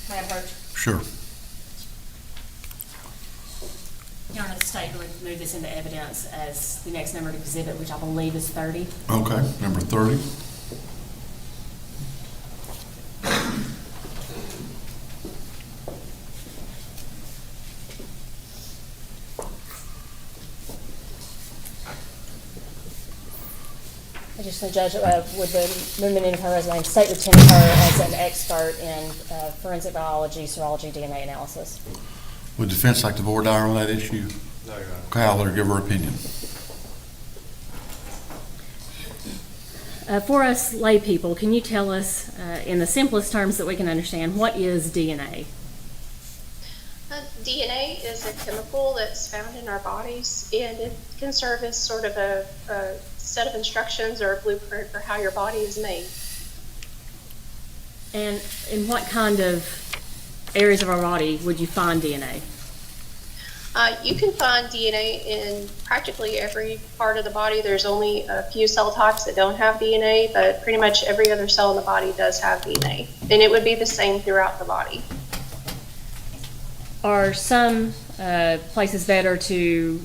May I approach? Sure. Your Honor, the state would move this into evidence as the next numbered exhibit, which I believe is 30. Okay, number 30. I just, the judge, with the movement in her resume, state would tender her as an expert in forensic biology, serology, DNA analysis. Would defense like to voir dire on that issue? No, Your Honor. Okay, I'll let her give her opinion. For us lay people, can you tell us, in the simplest terms that we can understand, what is DNA? DNA is a chemical that's found in our bodies, and it can serve as sort of a set of instructions or a blueprint for how your body is made. And in what kind of areas of our body would you find DNA? You can find DNA in practically every part of the body. There's only a few cell types that don't have DNA, but pretty much every other cell in the body does have DNA. And it would be the same throughout the body. Are some places better to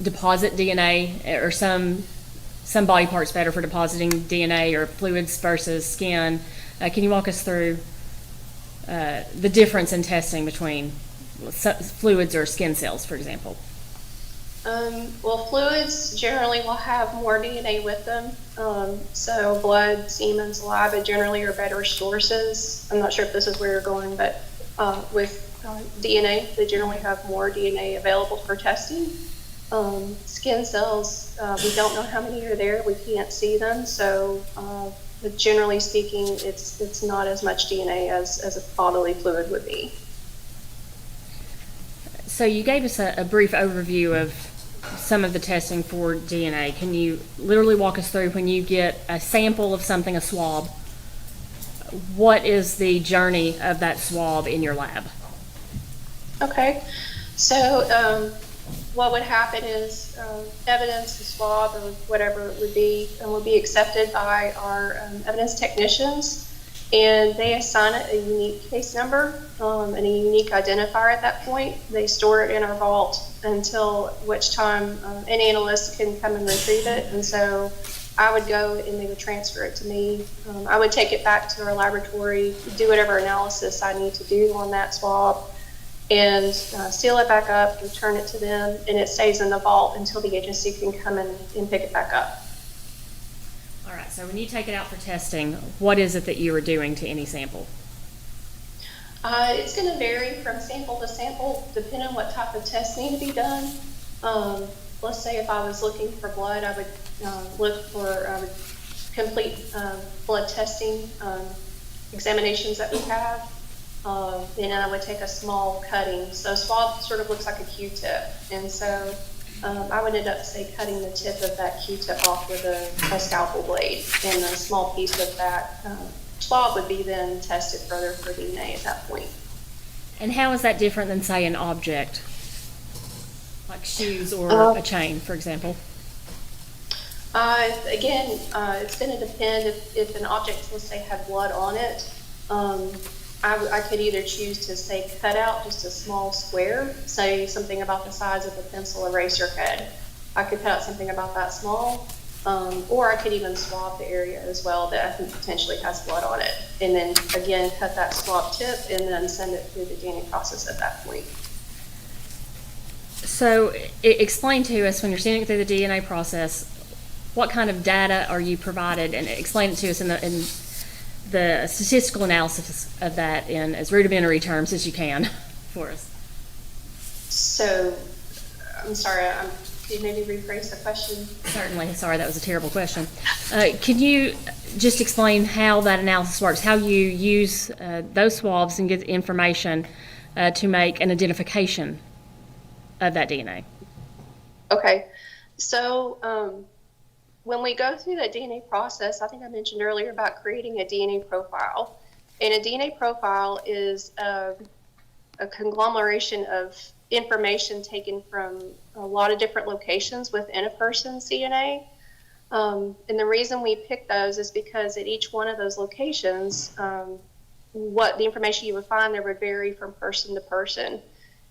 deposit DNA, or some body parts better for depositing DNA, or fluids versus skin? Can you walk us through the difference in testing between fluids or skin cells, for example? Well, fluids generally will have more DNA with them. So blood, semen, saliva generally are better sources. I'm not sure if this is where you're going, but with DNA, they generally have more DNA available for testing. Skin cells, we don't know how many are there. We can't see them. So but generally speaking, it's not as much DNA as a bodily fluid would be. So you gave us a brief overview of some of the testing for DNA. Can you literally walk us through, when you get a sample of something, a swab, what is the journey of that swab in your lab? Okay, so what would happen is evidence, the swab, or whatever it would be accepted by our evidence technicians, and they assign it a unique case number and a unique identifier at that point. They store it in our vault until which time an analyst can come and retrieve it. And so I would go and they would transfer it to me. I would take it back to our laboratory, do whatever analysis I need to do on that swab, and seal it back up, return it to them, and it stays in the vault until the agency can come in and pick it back up. All right, so when you take it out for testing, what is it that you are doing to any sample? It's going to vary from sample to sample, depending on what type of tests need to be done. Let's say if I was looking for blood, I would look for complete blood testing examinations that we have. And then I would take a small cutting. So a swab sort of looks like a Q-tip. And so I would end up, say, cutting the tip of that Q-tip off with a scalpel blade. And a small piece of that swab would be then tested further for DNA at that point. And how is that different than, say, an object, like shoes or a chain, for example? Again, it's going to depend if an object, let's say, had blood on it. I could either choose to, say, cut out just a small square, say something about the size of a pencil eraser head. I could cut out something about that small, or I could even swab the area as well that I think potentially has blood on it. And then, again, cut that swab tip and then send it through the DNA process at that point. So explain to us, when you're sending it through the DNA process, what kind of data are you provided, and explain it to us in the statistical analysis of that in as rudimentary terms as you can for us. So, I'm sorry, could you maybe rephrase the question? Certainly. Sorry, that was a terrible question. Can you just explain how that analysis works, how you use those swabs and get information to make an identification of that DNA? Okay, so when we go through that DNA process, I think I mentioned earlier about creating a DNA profile. And a DNA profile is a conglomeration of information taken from a lot of different locations within a person's DNA. And the reason we pick those is because at each one of those locations, what the information you would find there would vary from person to person.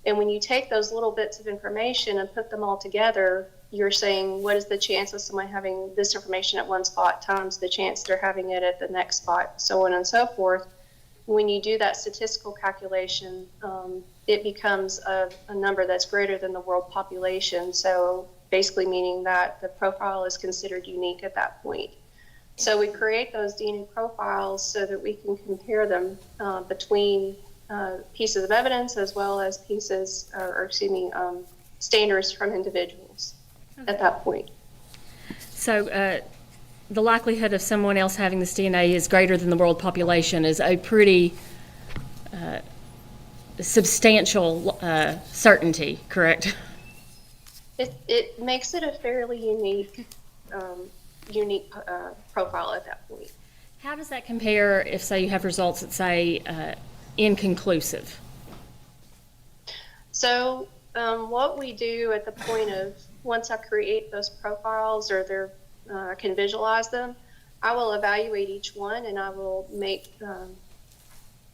And when you take those little bits of information and put them all together, you're saying, what is the chance of someone having this information at one spot times the chance they're having it at the next spot, so on and so forth. When you do that statistical calculation, it becomes a number that's greater than the world population. So basically meaning that the profile is considered unique at that point. So we create those DNA profiles so that we can compare them between pieces of evidence as well as standards from individuals at that point. So the likelihood of someone else having this DNA is greater than the world population is a pretty substantial certainty, correct? It makes it a fairly unique profile at that point. How does that compare if, say, you have results that say inconclusive? So what we do at the point of once I create those profiles or I can visualize them, I will evaluate each one and I will make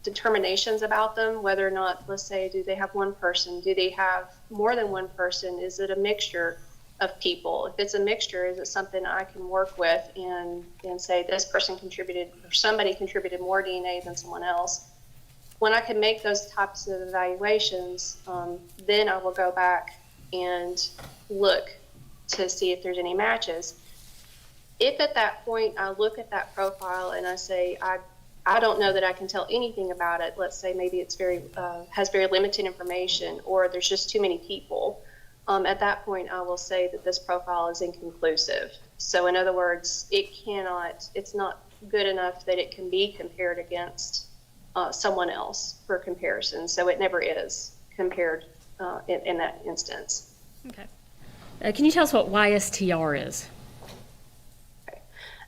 determinations about them, whether or not, let's say, do they have one person? Do they have more than one person? Is it a mixture of people? If it's a mixture, is it something I can work with and say this person contributed or somebody contributed more DNA than someone else? When I can make those types of evaluations, then I will go back and look to see if there's any matches. If at that point I look at that profile and I say, I don't know that I can tell anything about it. Let's say maybe it's has very limited information, or there's just too many people. At that point, I will say that this profile is inconclusive. So in other words, it's not good enough that it can be compared against someone else for comparison. So it never is compared in that instance. Okay. Can you tell us what YSTR is? Okay.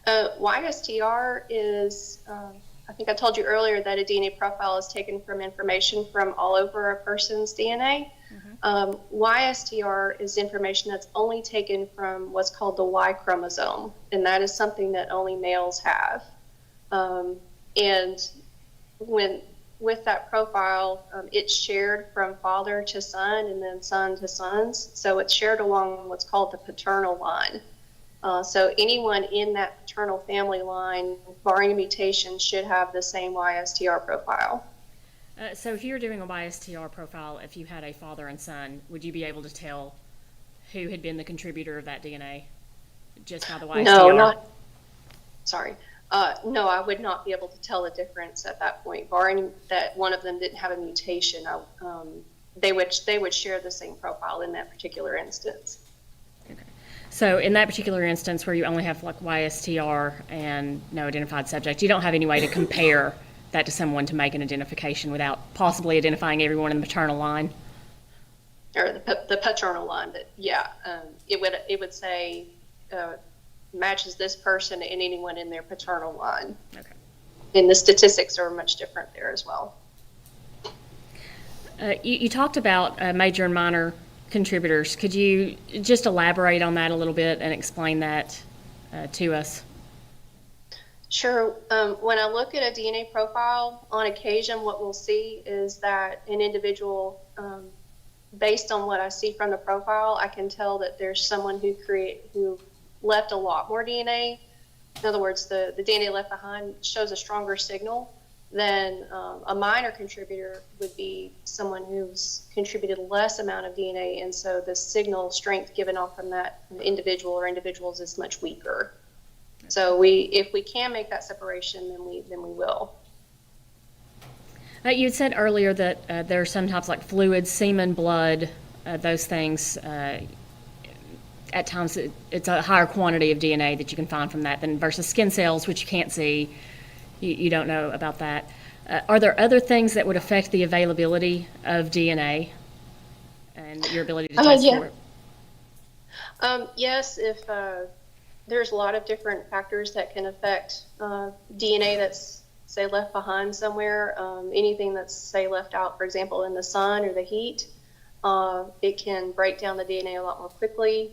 YSTR is, I think I told you earlier that a DNA profile is taken from information from all over a person's DNA. YSTR is information that's only taken from what's called the Y chromosome, and that is something that only males have. And with that profile, it's shared from father to son and then son to sons. So it's shared along what's called the paternal line. So anyone in that paternal family line, barring a mutation, should have the same YSTR profile. So if you were doing a YSTR profile, if you had a father and son, would you be able to tell who had been the contributor of that DNA just by the YSTR? No, I would not be able to tell the difference at that point, barring that one of them didn't have a mutation. They would share the same profile in that particular instance. Okay. So in that particular instance where you only have like YSTR and no identified subject, you don't have any way to compare that to someone to make an identification without possibly identifying everyone in the paternal line? Or the paternal line, it would say matches this person and anyone in their paternal line. Okay. And the statistics are much different there as well. You talked about major and minor contributors. Could you just elaborate on that a little bit and explain that to us? Sure. When I look at a DNA profile, on occasion what we'll see is that an individual, based on what I see from the profile, I can tell that there's someone who left a lot more DNA. In other words, the DNA left behind shows a stronger signal than a minor contributor would be someone who's contributed less amount of DNA, and so the signal strength given off from that individual or individuals is much weaker. So if we can make that separation, then we will. You had said earlier that there are some types like fluids, semen, blood, those things. At times, it's a higher quantity of DNA that you can find from that than versus skin cells, which you can't see. You don't know about that. Are there other things that would affect the availability of DNA and your ability to test for it? Yes, if there's a lot of different factors that can affect DNA that's, say, left behind somewhere. Anything that's, say, left out, for example, in the sun or the heat, it can break down the DNA a lot more quickly.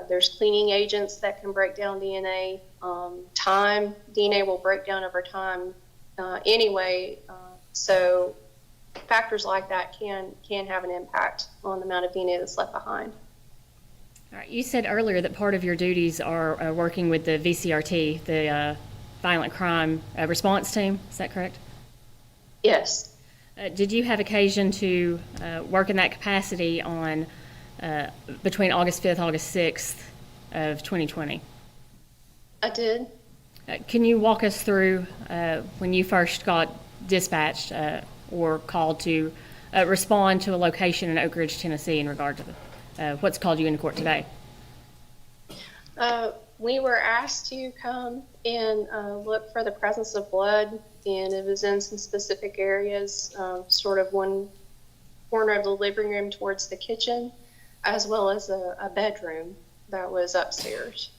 There's cleaning agents that can break down DNA. DNA will break down over time anyway. So factors like that can have an impact on the amount of DNA that's left behind. All right, you said earlier that part of your duties are working with the VCRT, the Violent Crime Response Team. Is that correct? Yes. Did you have occasion to work in that capacity on between August 5th, August 6th of 2020? I did. Can you walk us through when you first got dispatched or called to respond to a location in Oak Ridge, Tennessee in regard to what's called you into court today? We were asked to come and look for the presence of blood, and it was in some specific areas, sort of one corner of the living room towards the kitchen, as well as a bedroom that was upstairs.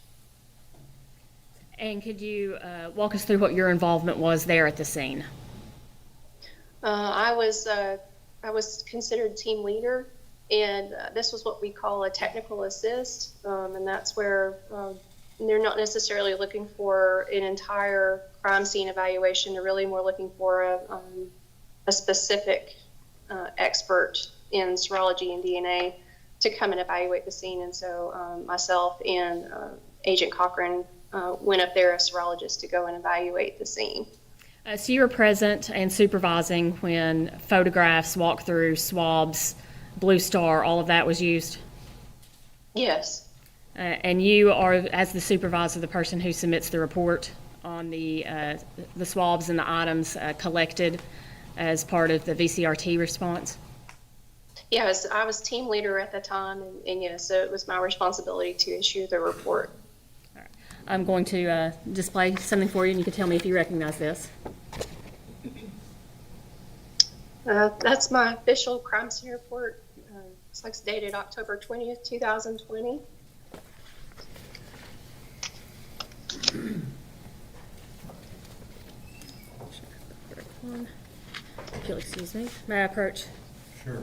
And could you walk us through what your involvement was there at the scene? I was considered team leader, and this was what we call a technical assist, and that's where they're not necessarily looking for an entire crime scene evaluation. They're really more looking for a specific expert in serology and DNA to come and evaluate the scene. And so myself and Agent Cochran went up there as serologists to go and evaluate the scene. So you were present and supervising when photographs, walkthroughs, swabs, Blue Star, all of that was used? Yes. And you are, as the supervisor, the person who submits the report on the swabs and the items collected as part of the VCRT response? Yes, I was team leader at the time, and yes, so it was my responsibility to issue the report. All right. I'm going to display something for you, and you can tell me if you recognize this. That's my official crime scene report. It's like it's dated October 20th, 2020. If you'll excuse me, may I approach? Sure.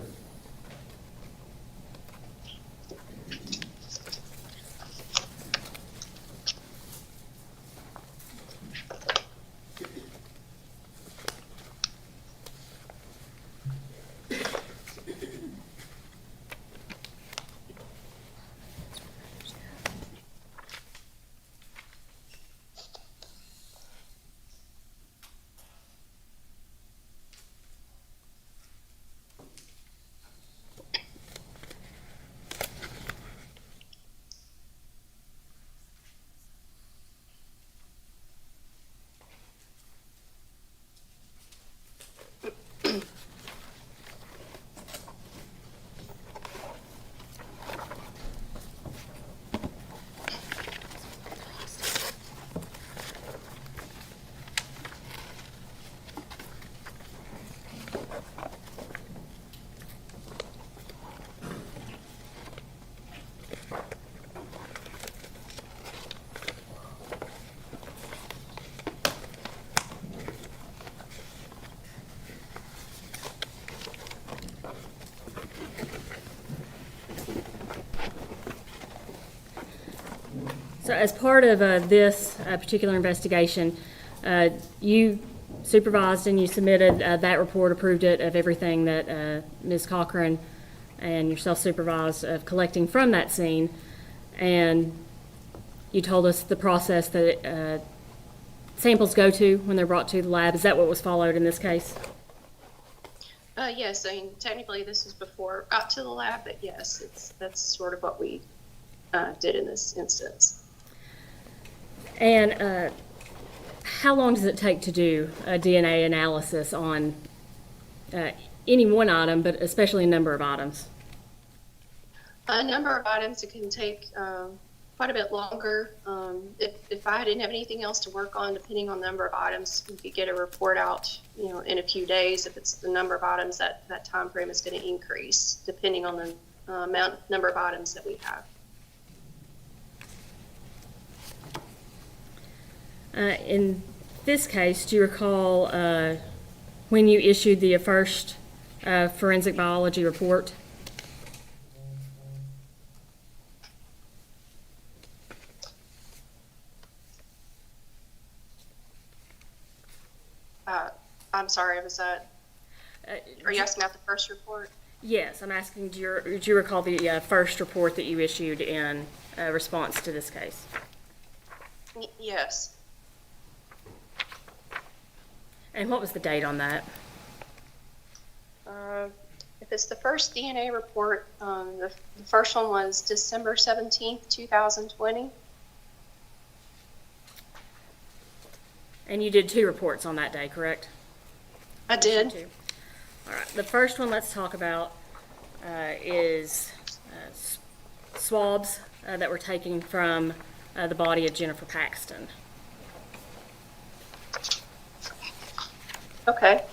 So as part of this particular investigation, you supervised and you submitted that report, approved it, of everything that Ms. Cochran and yourself supervised of collecting from that scene, and you told us the process that samples go to when they're brought to the lab. Is that what was followed in this case? Yes, I mean, technically this was before it got to the lab, but yes, that's sort of what we did in this instance. And how long does it take to do a DNA analysis on any one item, but especially a number of items? A number of items, it can take quite a bit longer. If I didn't have anything else to work on, depending on the number of items, we could get a report out, in a few days. If it's the number of items, that time frame is going to increase depending on the number of items that we have. In this case, do you recall when you issued the first forensic biology report? I'm sorry, was that, are you asking about the first report? Yes, I'm asking, do you recall the first report that you issued in response to this case? Yes. And what was the date on that? If it's the first DNA report, the first one was December 17th, 2020. And you did 2 reports on that day, correct? I did. 2. All right. The first one let's talk about is swabs that were taken from the body of Jennifer Paxton. Okay.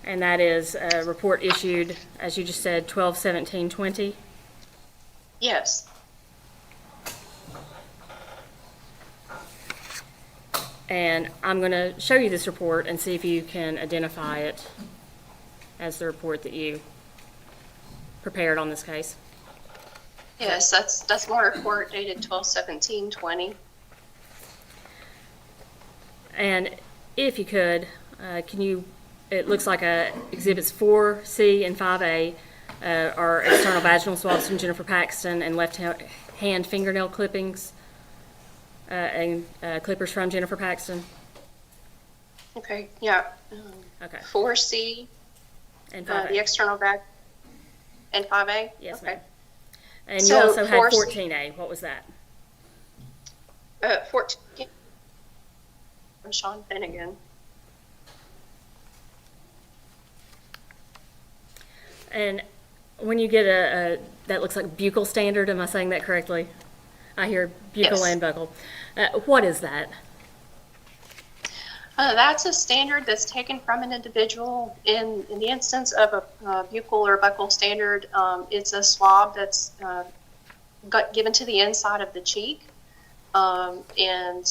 And that is a report issued, as you just said, 12/17/20. Yes. And I'm going to show you this report and see if you can identify it as the report that you prepared on this case. Yes, that's my report dated 12/17/20. And if you could, can you, it looks like exhibits 4C and 5A are external vaginal swabs from Jennifer Paxton and left hand fingernail clippings and clippers from Jennifer Paxton. Okay, yeah. Okay. 4C, And 5A. the external bag, and 5A? Yes, okay. ma'am. And you So also had 4C 14A. What was that? 14 from Sean Finnegan. And when you get that looks like buccal standard, am I saying that correctly? I hear buccal Yes. and buccal. What is that? That's a standard that's taken from an individual. In the instance of a buccal or buccal standard, it's a swab that's given to the inside of the cheek, and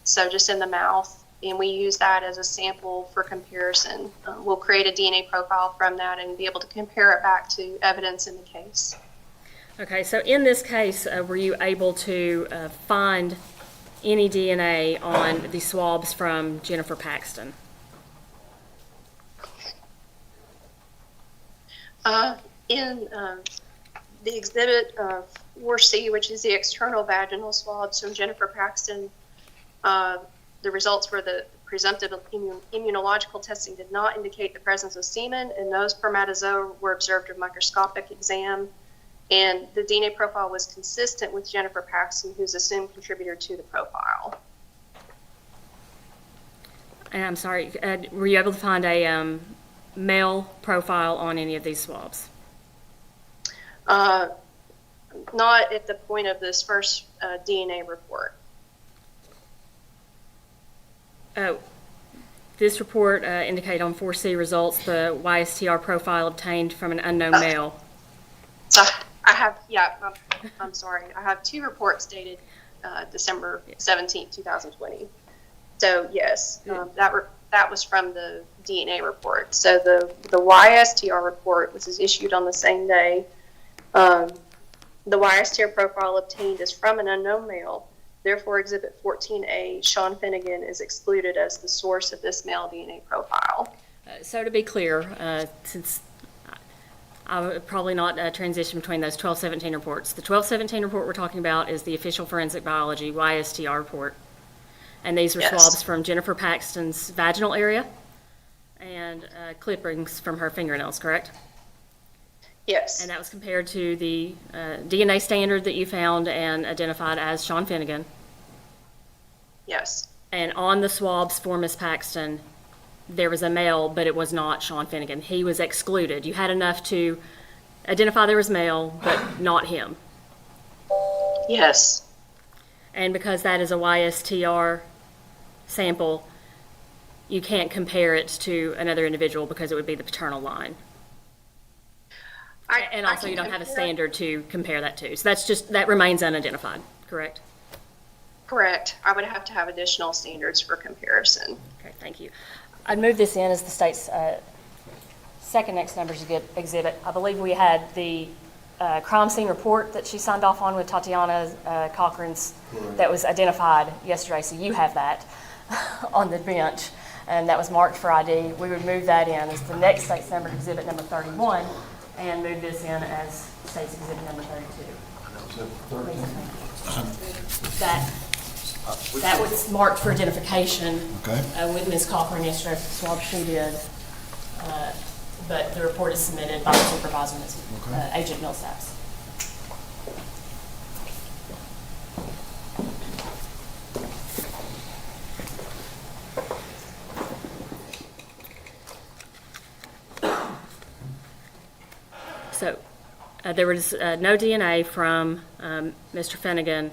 so just in the mouth. And we use that as a sample for comparison. We'll create a DNA profile from that and be able to compare it back to evidence in the case. Okay, so in this case, were you able to find any DNA on the swabs from Jennifer Paxton? In the exhibit 4C, which is the external vaginal swabs from Jennifer Paxton, the results were the presumptive immunological testing did not indicate the presence of semen, and no spermatozoa were observed in microscopic exam. And the DNA profile was consistent with Jennifer Paxton, who's assumed contributor to the profile. And I'm sorry, were you able to find a male profile on any of these swabs? Not at the point of this first DNA report. This report indicated on 4C results the YSTR profile obtained from an unknown male. So I have, I'm sorry. I have 2 reports dated December 17th, 2020. So yes, that was from the DNA report. So the YSTR report, which is issued on the same day, the YSTR profile obtained is from an unknown male. Therefore, Exhibit 14A, Sean Finnegan, is excluded as the source of this male DNA profile. So to be clear, since I would probably not transition between those 12/17 reports. The 12/17 report we're talking about is the official forensic biology YSTR report. And these were Yes. swabs from Jennifer Paxton's vaginal area and clippings from her fingernails, correct? Yes. And that was compared to the DNA standard that you found and identified as Sean Finnegan. Yes. And on the swabs for Ms. Paxton, there was a male, but it was not Sean Finnegan. He was excluded. You had enough to identify there was male, but not him. Yes. And because that is a YSTR sample, you can't compare it to another individual because it would be the paternal line. And also you don't have a standard to compare that to. So that remains unidentified, correct? Correct. I would have to have additional standards for comparison. Okay, thank you. I'd move this in as the state's second next numbers exhibit. I believe we had the crime scene report that she signed off on with Tatiana Cochran's that was identified yesterday, so you have that on the bench. and that was marked for ID, we would move that in as the next state number exhibit number 31 and move this in as state's exhibit number 32. That was marked for identification with Ms. Cochran yesterday for the swab she did, but the report is submitted by the supervisor, Agent Millsaps. So there was no DNA from Mr. Finnegan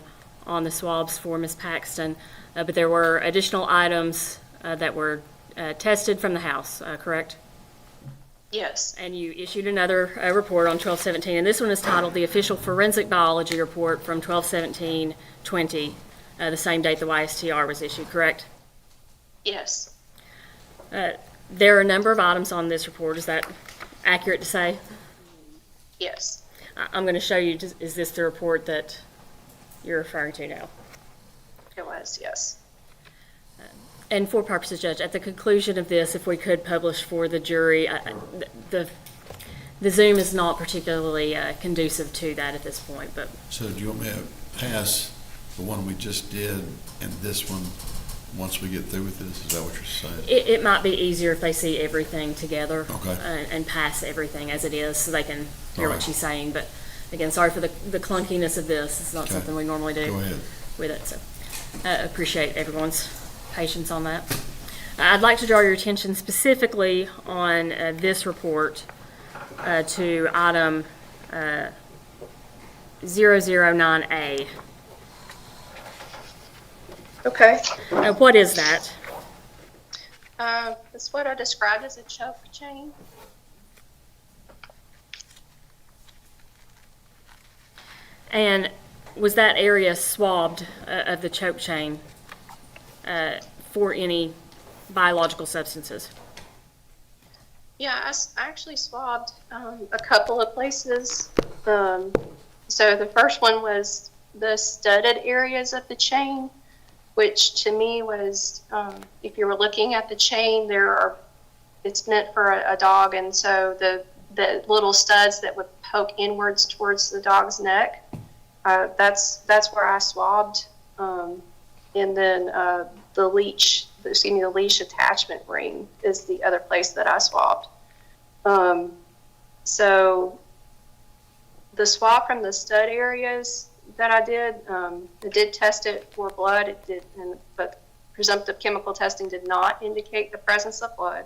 on the swabs for Ms. Paxton, but there were additional items that were tested from the house, correct? Yes. And you issued another report on 12/17, and this one is titled the Official Forensic Biology Report from 12/17/20, the same date the YSTR was issued, correct? Yes. There are a number of items on this report. Is that accurate to say? Yes. I'm going to show you, is this the report that you're referring to now? It was, yes. And for purposes, Judge, at the conclusion of this, if we could publish for the jury, the Zoom is not particularly conducive to that at this point. But So do you want me to pass the one we just did and this one once we get through with this? Is that what you're saying? it might be easier if they see everything together and pass everything as it is so they can hear what she's saying. But again, sorry for the clunkiness of this. It's not something we normally do Go ahead. with it. So I appreciate everyone's patience on that. I'd like to draw your attention specifically on this report to item 009A. Okay. What is that? It's what I described as a choke chain. And was that area swabbed of the choke chain for any biological substances? Yeah, I actually swabbed a couple of places. So the first one was the studded areas of the chain, which to me was, if you were looking at the chain, it's meant for a dog, and so the little studs that would poke inwards towards the dog's neck, that's where I swabbed, and then the leash attachment ring is the other place that I swabbed. So the swab from the stud areas that I did test it for blood. It did, but presumptive chemical testing did not indicate the presence of blood.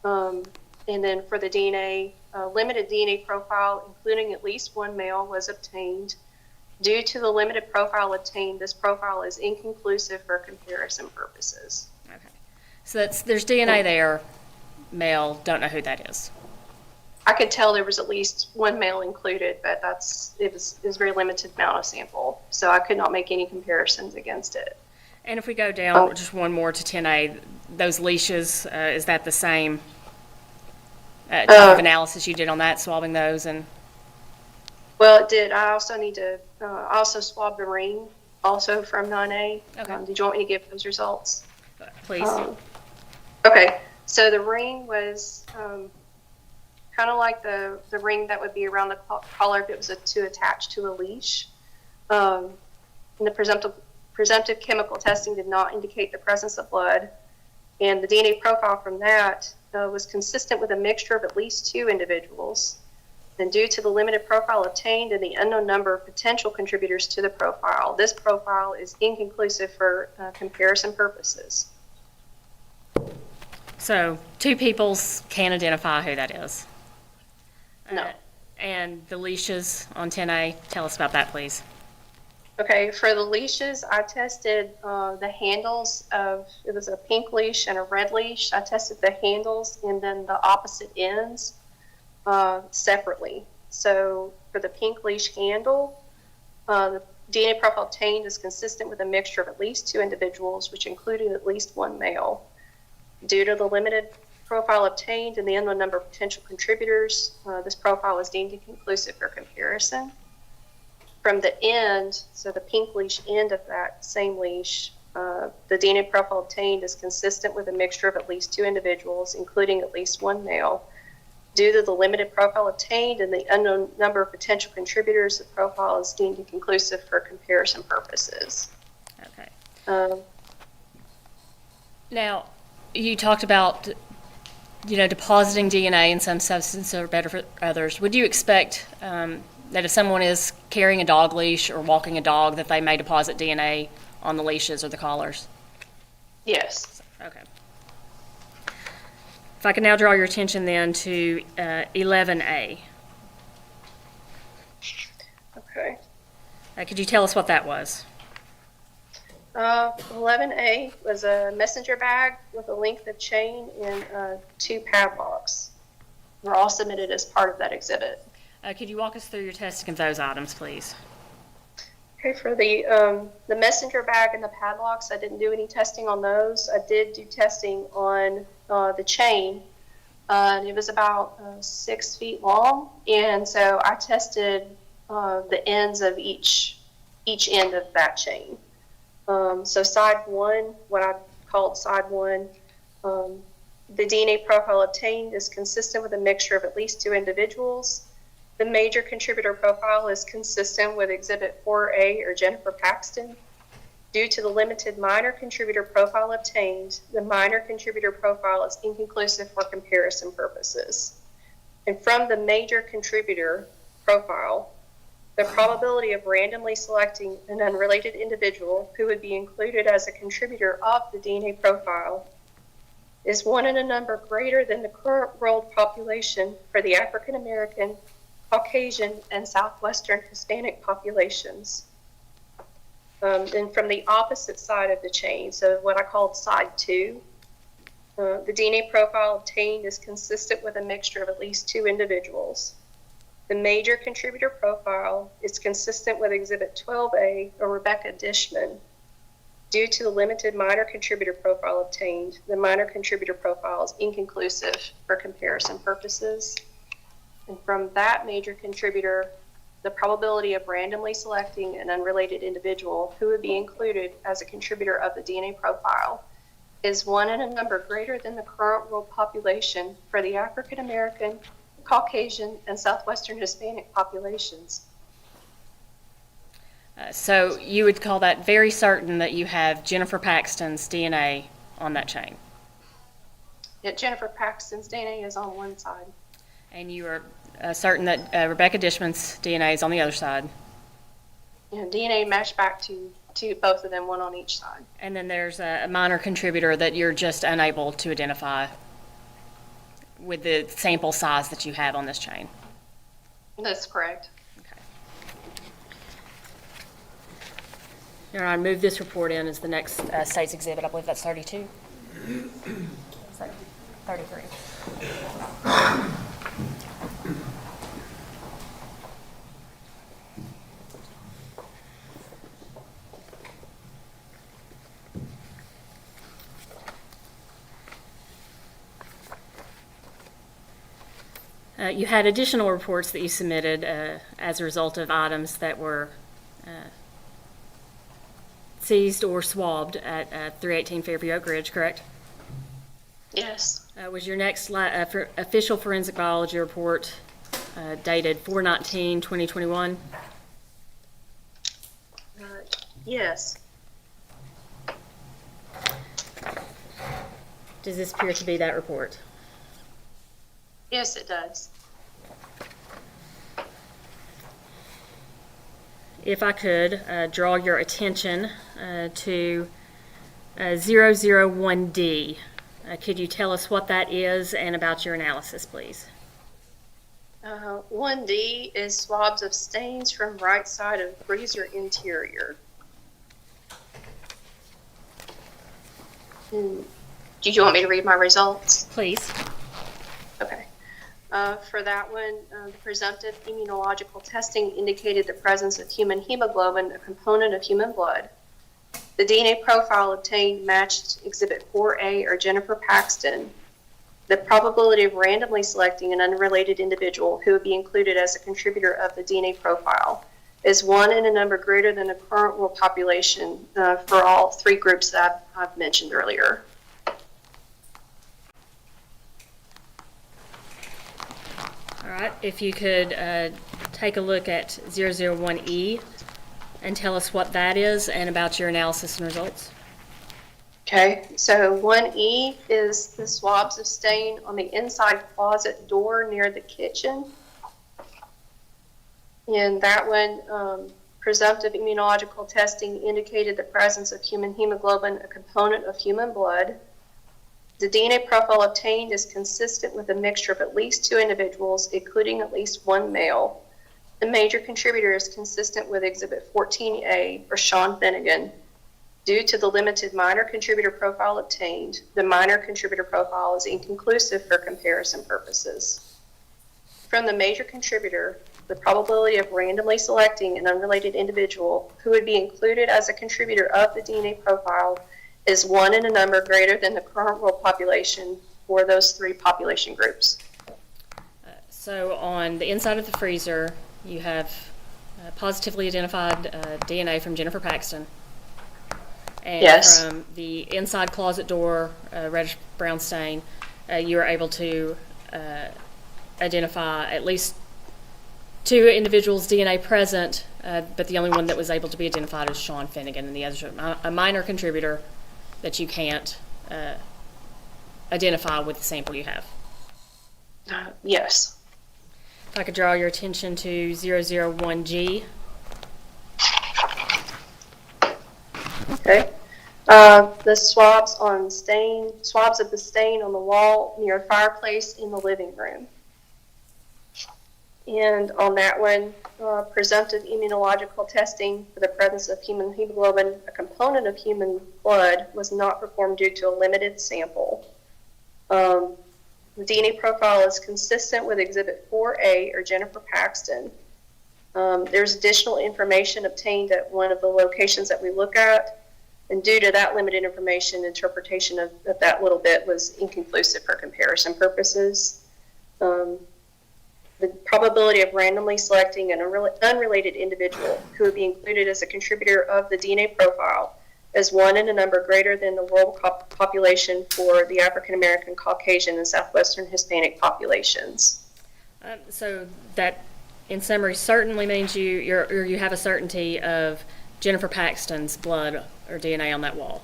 And then for the DNA, limited DNA profile, including at least one male, was obtained. Due to the limited profile obtained, this profile is inconclusive for comparison purposes. Okay. So there's DNA there, male, don't know who that is. I could tell there was at least one male included, but it was a very limited amount of sample, so I could not make any comparisons against it. And if we go down just one more to 10A, those leashes, is that the same type of analysis you did on that, swabbing those? And well, it did. I also need to also swab the ring, also from 9A. Okay. Did you want me to give those results? Please. Okay, so the ring was kind of like the ring that would be around the collar if it was to attach to a leash. And the presumptive chemical testing did not indicate the presence of blood. And the DNA profile from that was consistent with a mixture of at least two individuals. And due to the limited profile obtained and the unknown number of potential contributors to the profile, this profile is inconclusive for comparison purposes. So two people can't identify who that is. No. And the leashes on 10A, tell us about that, please. Okay, for the leashes, I tested the handles it was a pink leash and a red leash. I tested the handles and then the opposite ends separately. So for the pink leash handle, the DNA profile obtained is consistent with a mixture of at least two individuals, which included at least one male. Due to the limited profile obtained and the unknown number of potential contributors, this profile is deemed inconclusive for comparison. From the end, so the pink leash end of that same leash, The DNA profile obtained is consistent with a mixture of at least 2 individuals, including at least 1 male. Due to the limited profile obtained and the unknown number of potential contributors, the profile is deemed inconclusive for comparison purposes. Okay. Now, you talked about, depositing DNA in some substances are better for others. Would you expect that if someone is carrying a dog leash or walking a dog, that they may deposit DNA on the leashes or the collars? Yes. Okay. If I can now draw your attention then to 11A. Okay. Could you tell us what that was? 11A was a messenger bag with a length of chain and 2 padlocks. Were all submitted as part of that exhibit. Could you walk us through your testing of those items, please? Okay, for the messenger bag and the padlocks, I didn't do any testing on those. I did do testing on the chain. And it was about 6 feet long, and so I tested the ends of each end of that chain. So side 1, what I called side 1, the DNA profile obtained is consistent with a mixture of at least 2 individuals. The major contributor profile is consistent with Exhibit 4A or Jennifer Paxton. Due to the limited minor contributor profile obtained, the minor contributor profile is inconclusive for comparison purposes. And from the major contributor profile, the probability of randomly selecting an unrelated individual who would be included as a contributor of the DNA profile is 1 in a number greater than the current world population for the African American, Caucasian, and Southwestern Hispanic populations. And from the opposite side of the chain, so what I called side 2, the DNA profile obtained is consistent with a mixture of at least 2 individuals. The major contributor profile is consistent with Exhibit 12A or Rebecca Dishman. Due to the limited minor contributor profile obtained, the minor contributor profile is inconclusive for comparison purposes. And from that major contributor, the probability of randomly selecting an unrelated individual who would be included as a contributor of the DNA profile is 1 in a number greater than the current world population for the African American, Caucasian, and Southwestern Hispanic populations. So you would call that very certain that you have Jennifer Paxton's DNA on that chain? Yet Jennifer Paxton's DNA is on one side. And you are certain that Rebecca Dishman's DNA is on the other side? DNA matched back to both of them, one on each side. And then there's a minor contributor that you're just unable to identify with the sample size that you have on this chain? That's correct. Okay. Your Honor, I move this report in as the next state's exhibit. I believe that's 32? 33. You had additional reports that you submitted as a result of items that were seized or swabbed at 318 Fairview Oak Ridge, correct? Yes. Was your next official forensic biology report dated 4/19/2021? Yes. Does this appear to be that report? Yes, it does. If I could draw your attention to 001D. Could you tell us what that is and about your analysis, please? 1D is swabs of stains from right side of freezer interior. Do you want me to read my results? Please. Okay. For that one, the presumptive immunological testing indicated the presence of human hemoglobin, a component of human blood. The DNA profile obtained matched Exhibit 4A or Jennifer Paxton. The probability of randomly selecting an unrelated individual who would be included as a contributor of the DNA profile is one in a number greater than the current world population for all three groups that I've mentioned earlier. All right, if you could take a look at 001E and tell us what that is and about your analysis and results. Okay, so 1E is the swabs of stain on the inside closet door near the kitchen. And that one, presumptive immunological testing indicated the presence of human hemoglobin, a component of human blood. The DNA profile obtained is consistent with a mixture of at least 2 individuals, including at least 1 male. The major contributor is consistent with Exhibit 14A for Sean Finnegan. Due to the limited minor contributor profile obtained, the minor contributor profile is inconclusive for comparison purposes. From the major contributor, the probability of randomly selecting an unrelated individual who would be included as a contributor of the DNA profile is 1 in a number greater than the current world population for those 3 population groups. So on the inside of the freezer, you have positively identified DNA from Jennifer Paxton. And yes. From the inside closet door, reddish brown stain, you were able to identify at least 2 individuals' DNA present, but the only one that was able to be identified is Sean Finnegan, and the other a minor contributor that you can't identify with the sample you have. Yes. If I could draw your attention to 001G. Okay. The swabs of the stain on the wall near a fireplace in the living room. And on that one, presumptive immunological testing for the presence of human hemoglobin, a component of human blood, was not performed due to a limited sample. The DNA profile is consistent with Exhibit 4A or Jennifer Paxton. There's additional information obtained at one of the locations that we look at, and due to that limited information, interpretation of that little bit was inconclusive for comparison purposes. The probability of randomly selecting an unrelated individual who would be included as a contributor of the DNA profile is 1 in a number greater than the world population for the African American, Caucasian, and Southwestern Hispanic populations. So that, in summary, certainly means you have a certainty of Jennifer Paxton's blood or DNA on that wall.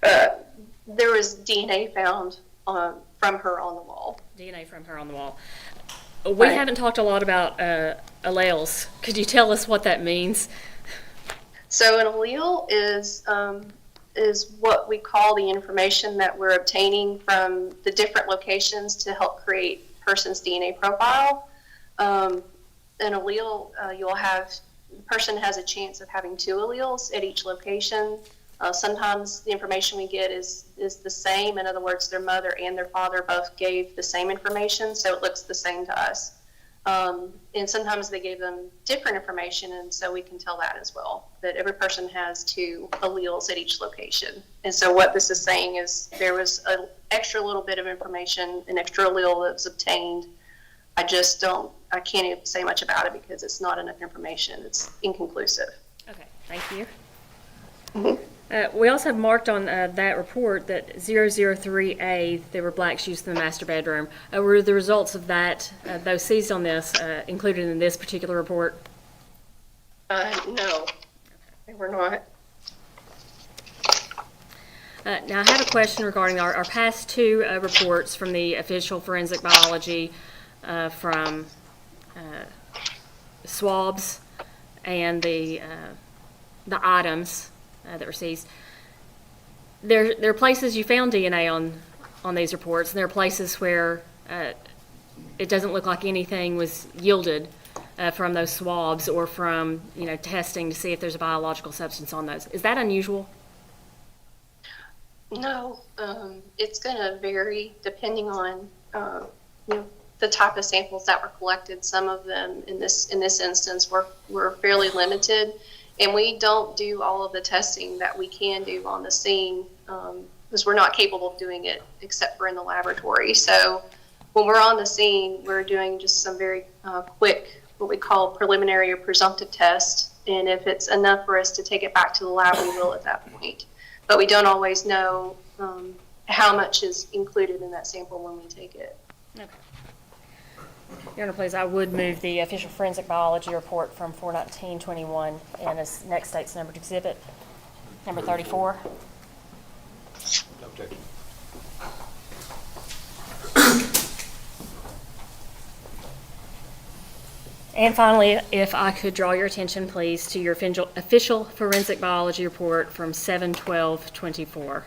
There was DNA found from her on the wall. DNA from her on the wall. We haven't talked a lot about alleles. Could you tell us what that means? So an allele is what we call the information that we're obtaining from the different locations to help create a person's DNA profile. An allele, the person has a chance of having 2 alleles at each location. Sometimes the information we get is the same. In other words, their mother and their father both gave the same information, so it looks the same to us. And sometimes they gave them different information, and so we can tell that as well, that every person has 2 alleles at each location. And so what this is saying is there was an extra little bit of information, an extra allele that was obtained. I can't even say much about it because it's not enough information. It's inconclusive. Okay, thank you. Mm-hmm. We also have marked on that report that 003A, there were blacks used in the master bedroom. Were the results of that, those seized on this, included in this particular report? No, they were not. Now, I have a question regarding our past 2 reports from the official forensic biology from swabs and the items that were seized. There are places you found DNA on these reports, and there are places where it doesn't look like anything was yielded from those swabs or from testing to see if there's a biological substance on those. Is that unusual? No, it's going to vary depending on the type of samples that were collected. Some of them in this instance were fairly limited. And we don't do all of the testing that we can do on the scene because we're not capable of doing it except for in the laboratory. So when we're on the scene, we're doing just some very quick what we call preliminary or presumptive test. And if it's enough for us to take it back to the lab, we will at that point. But we don't always know how much is included in that sample when we take it. Okay. Your Honor, please, I would move the official forensic biology report from 4/19/21 and as next state's numbered exhibit, number 34. Objection. And finally, if I could draw your attention, please, to your official forensic biology report from 7/12/24.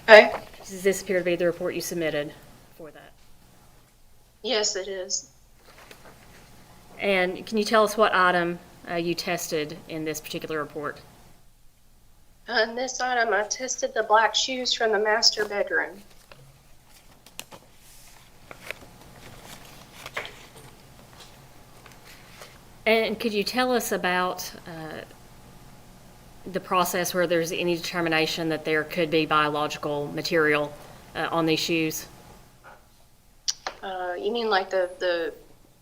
Okay. Does this appear to be the report you submitted for that? Yes, it is. And can you tell us what item you tested in this particular report? On this item, I tested the black shoes from the master bedroom. And could you tell us about the process where there's any determination that there could be biological material on these shoes? You mean like the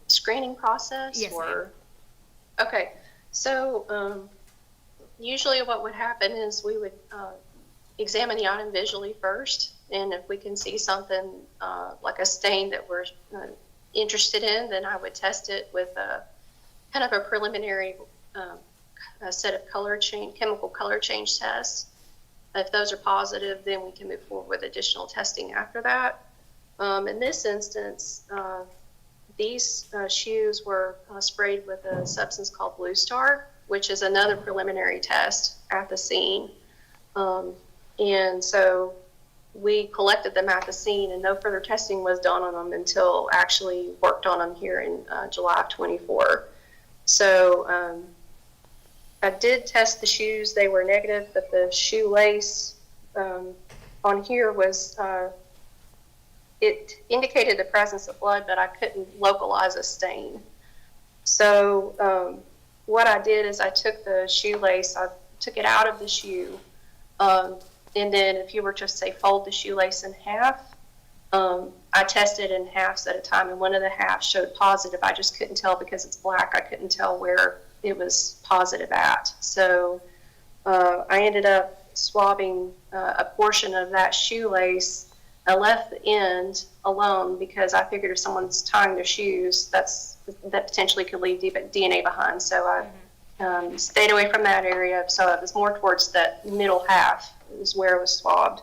screening process? Yes, or? Okay. So usually what would happen is we would examine the item visually first, and if we can see something like a stain that we're interested in, then I would test it with a kind of a preliminary a set of chemical color change tests. If those are positive, then we can move forward with additional testing after that. In this instance, these shoes were sprayed with a substance called Blue Star, which is another preliminary test at the scene. And so we collected them at the scene, and no further testing was done on them until actually worked on them here in July of 24. So I did test the shoes. They were negative, but the shoelace on here was, it indicated the presence of blood, but I couldn't localize a stain. So what I did is I took the shoelace, I took it out of the shoe, and then if you were to say fold the shoelace in half, I tested in halves at a time, and one of the halves showed positive. I just couldn't tell because it's black. I couldn't tell where it was positive at. So I ended up swabbing a portion of that shoelace. I left the end alone because I figured if someone's tying their shoes, that potentially could leave DNA behind. So I stayed away from that area. So it was more towards that middle half is where it was swabbed.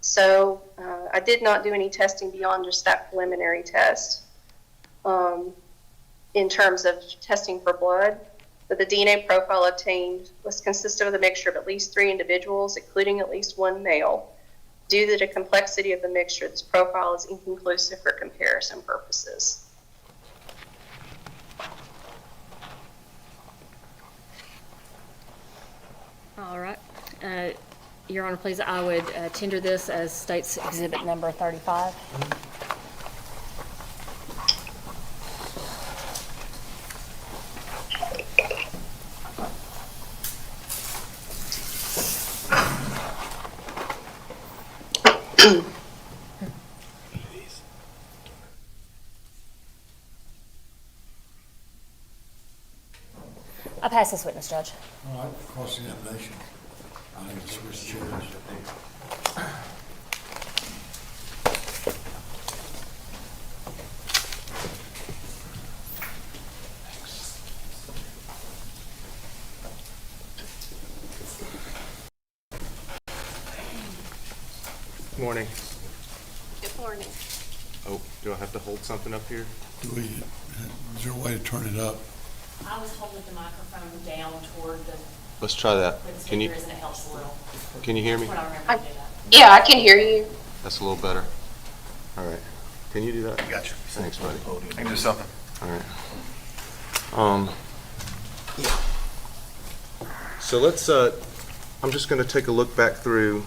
So I did not do any testing beyond just that preliminary test in terms of testing for blood. But the DNA profile obtained was consistent of the mixture of at least 3 individuals, including at least 1 male. Due to the complexity of the mixture, this profile is inconclusive for comparison purposes. All right. Your Honor, please, I would tender this as State's Exhibit number 35. I pass this witness, Judge. All right, cross-examination. I need to switch chairs. Good morning. Good morning. Oh, do I have to hold something up here? Is there a way to turn it up? I was holding the microphone down toward the Let's try that. Can you speakers, and it helps a little. can you hear me? When I remember to do that. Yeah, I can hear you. That's a little better. All right. Can you do that? Gotcha. Thanks, buddy. I can do something. All right. So let's, I'm just going to take a look back through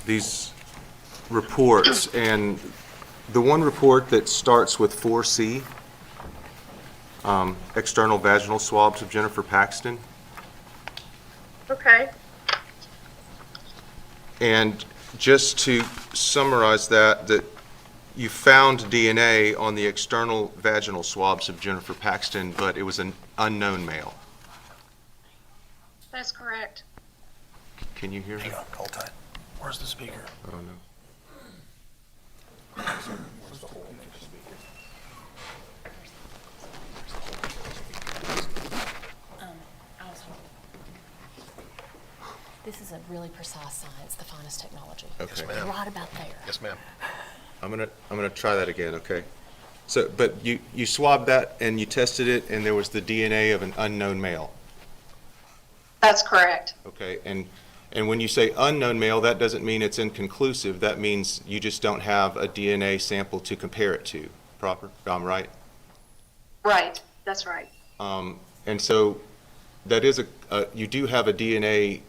these reports, and the one report that starts with 4C, external vaginal swabs of Jennifer Paxton. Okay. And just to summarize that you found DNA on the external vaginal swabs of Jennifer Paxton, but it was an unknown male. That's correct. Can you hear me? Hang on, hold tight. Where's the speaker? I don't know. This is a really precise science, the finest technology. Okay. Yes, ma'am. Right about there. Yes, ma'am. I'm gonna try that again, okay? So, but you swabbed that and you tested it and there was the DNA of an unknown male, That's correct. okay? And when you say unknown male, that doesn't mean it's inconclusive. That means you just don't have a DNA sample to compare it to, proper? I'm right? Right. That's right. And so that is you do have a DNA,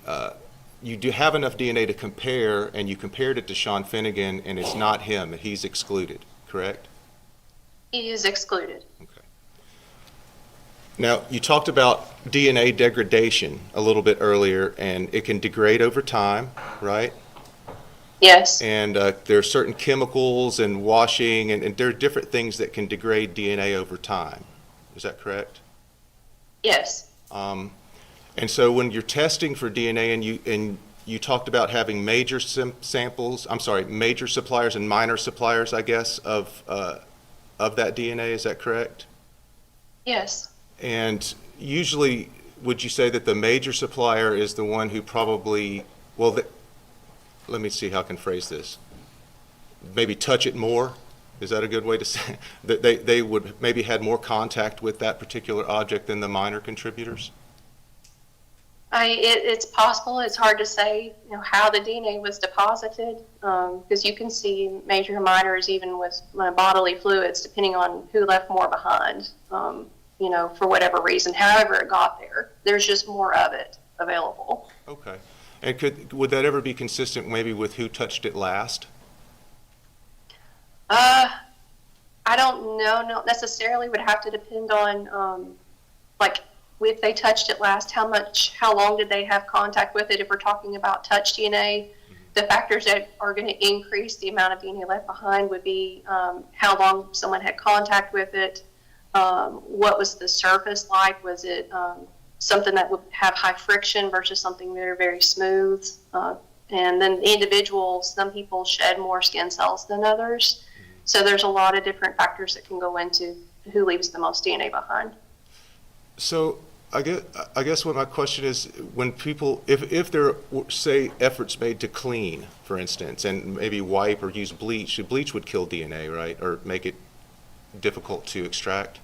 you do have enough DNA to compare, and you compared it to Sean Finnegan, and it's not him. He's excluded, correct? He is excluded. Okay. Now, you talked about DNA degradation a little bit earlier, and it can degrade over time, right? Yes. And there are certain chemicals and washing, and there are different things that can degrade DNA over time. Is that correct? Yes. And so when you're testing for DNA, and you talked about having major samples, I'm sorry, major suppliers and minor suppliers, I guess, of that DNA, is that correct? Yes. And usually, would you say that the major supplier is the one who probably, well, let me see how I can phrase this. Maybe touch it more? Is that a good way to say that they would maybe had more contact with that particular object than the minor contributors? It's possible. It's hard to say, how the DNA was deposited, because you can see major and minors even with bodily fluids, depending on who left more behind, for whatever reason. However it got there, there's just more of it available. Okay. And would that ever be consistent maybe with who touched it last? I don't know. Not necessarily. Would have to depend on, if they touched it last, how long did they have contact with it? If we're talking about touch DNA, the factors that are going to increase the amount of DNA left behind would be how long someone had contact with it, what was the surface like? Was it something that would have high friction versus something very, very smooth? And then individuals, some people shed more skin cells than others. So there's a lot of different factors that can go into who leaves the most DNA behind. So I guess what my question is, when people, if there are, say, efforts made to clean, for instance, and maybe wipe or use bleach, bleach would kill DNA, right? Or make it difficult to extract?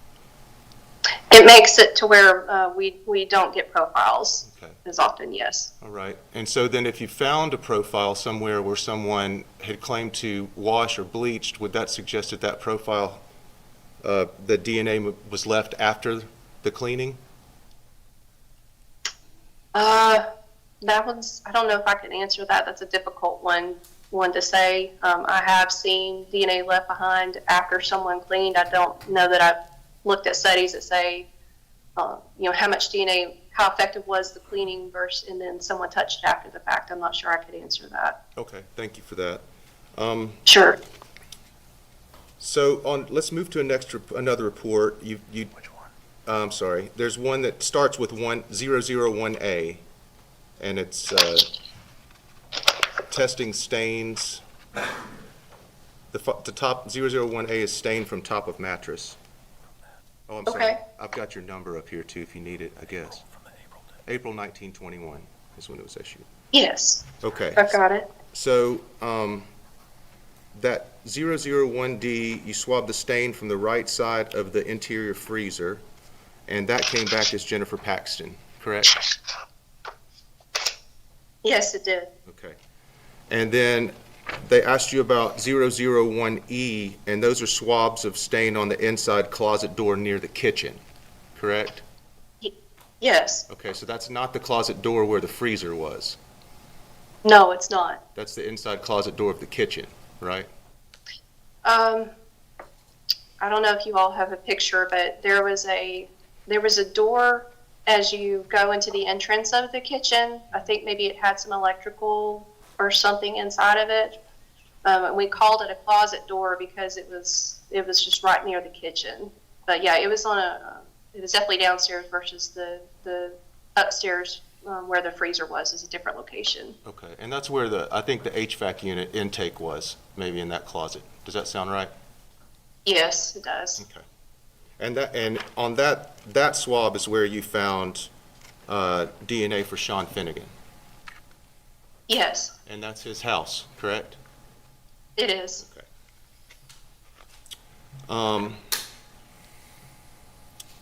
It makes it to where we don't get profiles as often, yes. All right. And so then if you found a profile somewhere where someone had claimed to wash or bleached, would that suggest that that profile, the DNA was left after the cleaning? That one's, I don't know if I can answer that. That's a difficult one to say. I have seen DNA left behind after someone cleaned. I don't know that I've looked at studies that say, how much DNA, how effective was the cleaning versus, and then someone touched it after the fact. I'm not sure I could answer that. Okay, thank you for that. Sure. So let's move to another report. Which one? I'm sorry. There's one that starts with 001A, and it's testing stains. The top 001A is stain from top of mattress. Oh, I'm sorry. Okay. I've got your number up here too, if you need it, I guess. From the April 1921 is when it was issued. Yes. Okay. I've got it. So that 001D, you swabbed the stain from the right side of the interior freezer, and that came back as Jennifer Paxton, correct? Yes, it did. Okay. And then they asked you about 001E, and those are swabs of stain on the inside closet door near the kitchen, correct? Yes. Okay, so that's not the closet door where the freezer was. No, it's not. That's the inside closet door of the kitchen, right? I don't know if you all have a picture, but there was a door as you go into the entrance of the kitchen. I think maybe it had some electrical or something inside of it. And we called it a closet door because it was just right near the kitchen. But yeah, it was it was definitely downstairs versus the upstairs where the freezer was is a different location. Okay, and that's where I think the HVAC unit intake was, maybe in that closet. Does that sound right? Yes, it does. Okay. And on that swab is where you found DNA for Sean Finnegan, Yes, and that's his house, correct? it is. Okay.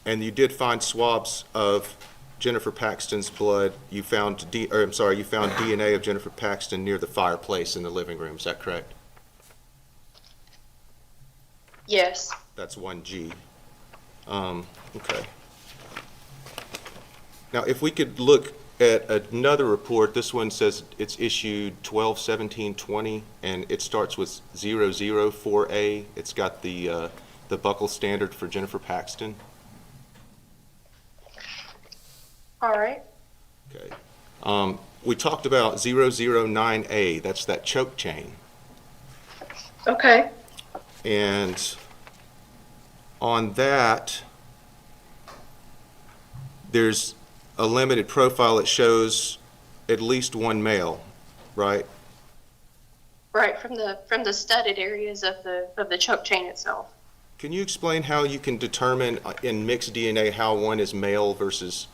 And you did find swabs of Jennifer Paxton's blood. You found DNA of Jennifer Paxton near the fireplace in the living room. Is that correct? Yes. That's 1G. Okay. Now, if we could look at another report, this one says it's issued 12/17/20, and it starts with 004A. It's got the buckle standard for Jennifer Paxton. All right. Okay. We talked about 009A. That's that choke chain. Okay. And on that, there's a limited profile that shows at least one male, right? Right, from the studded areas of the choke chain itself. Can you explain how you can determine in mixed DNA how one is male versus,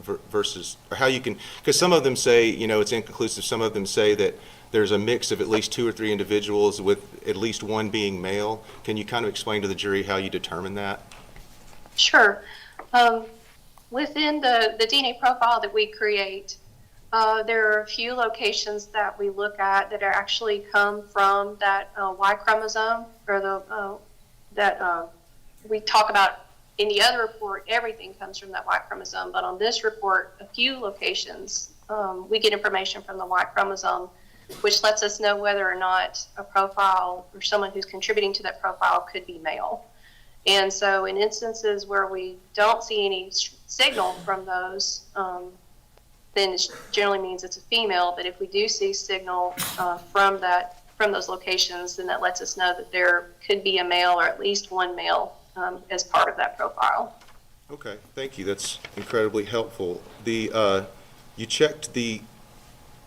or how you can, because some of them say, it's inconclusive, some of them say that there's a mix of at least 2 or 3 individuals with at least one being male. Can you kind of explain to the jury how you determine that? Sure. Within the DNA profile that we create, there are a few locations that we look at that are actually come from that Y chromosome, or that we talk about in the other report. Everything comes from that Y chromosome, but on this report, a few locations we get information from the Y chromosome, which lets us know whether or not a profile or someone who's contributing to that profile could be male. And so in instances where we don't see any signal from those, then it generally means it's a female. But if we do see signal from those locations, then that lets us know that there could be a male or at least one male as part of that profile. Okay, thank you. That's incredibly helpful. You checked the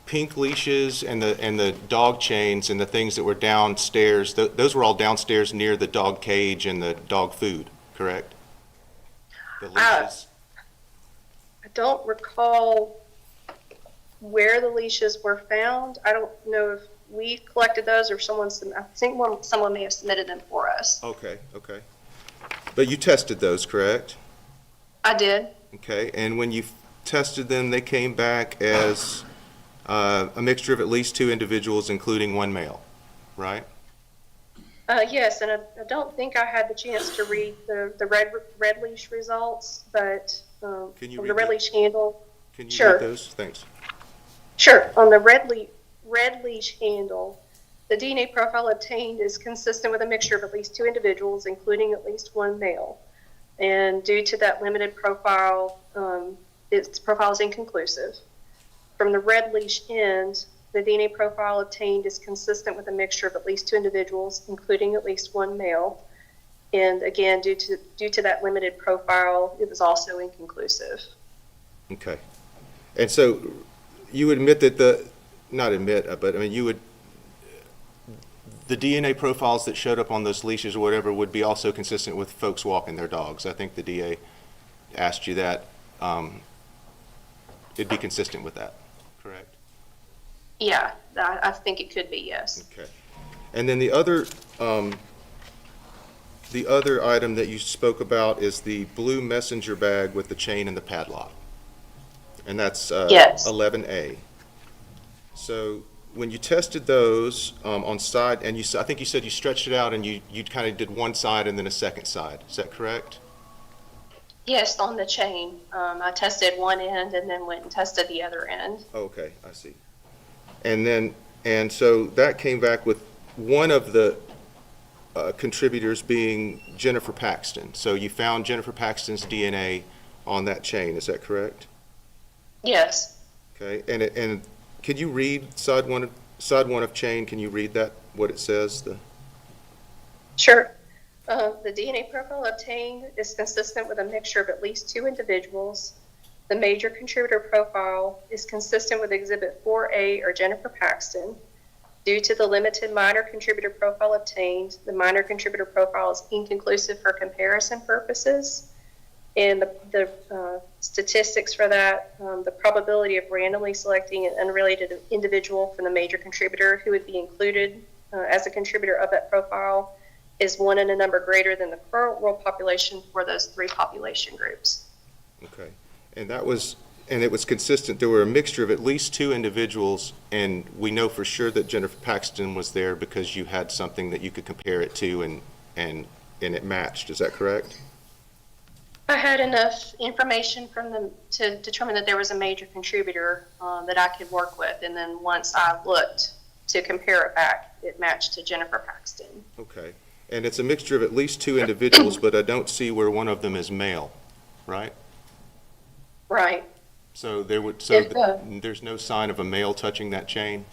pink leashes and the dog chains and the things that were downstairs. Those were all downstairs near the dog cage and the dog food, correct? The leashes. I don't recall where the leashes were found. I don't know if we collected those or I think someone may have submitted them for us. Okay. But you tested those, correct? I did. Okay, and when you tested them, they came back as a mixture of at least 2 individuals, including one male, right? Yes, and I don't think I had the chance to read the red leash results, but Can you on read the red that? leash handle. Can you Sure. read those? Thanks. Sure. On the red leash handle, the DNA profile obtained is consistent with a mixture of at least 2 individuals, including at least one male. And due to that limited profile, its profile is inconclusive. From the red leash end, the DNA profile obtained is consistent with a mixture of at least 2 individuals, including at least one male. And again, due to that limited profile, it was also inconclusive. Okay. And so you admit that the DNA profiles that showed up on those leashes or whatever would be also consistent with folks walking their dogs. I think the DA asked you that. It'd be consistent with that, correct? Yeah, I think it could be, yes. Okay. And then the other item that you spoke about is the blue messenger bag with the chain and the padlock. And that's Yes. 11A. So when you tested those on side, and I think you said you stretched it out and you kind of did one side and then a second side. Is that correct? Yes, on the chain. I tested one end and then went and tested the other end. Okay, I see. And so that came back with one of the contributors being Jennifer Paxton. So you found Jennifer Paxton's DNA on that chain. Is that correct? Yes. Okay. And could you read side one of chain? Can you read that what it says? Sure. The DNA profile obtained is consistent with a mixture of at least 2 individuals. The major contributor profile is consistent with Exhibit 4A or Jennifer Paxton. Due to the limited minor contributor profile obtained, the minor contributor profile is inconclusive for comparison purposes. And the statistics for that, the probability of randomly selecting an unrelated individual from the major contributor who would be included as a contributor of that profile is 1 in a number greater than the current world population for those 3 population groups. Okay. And it was consistent. There were a mixture of at least 2 individuals, and we know for sure that Jennifer Paxton was there because you had something that you could compare it to, and it matched. Is that correct? I had enough information from them to determine that there was a major contributor that I could work with, and then once I looked to compare it back, it matched to Jennifer Paxton. Okay. And it's a mixture of at least 2 individuals, but I don't see where one of them is male, right? Right. So there's no sign of a male touching that chain?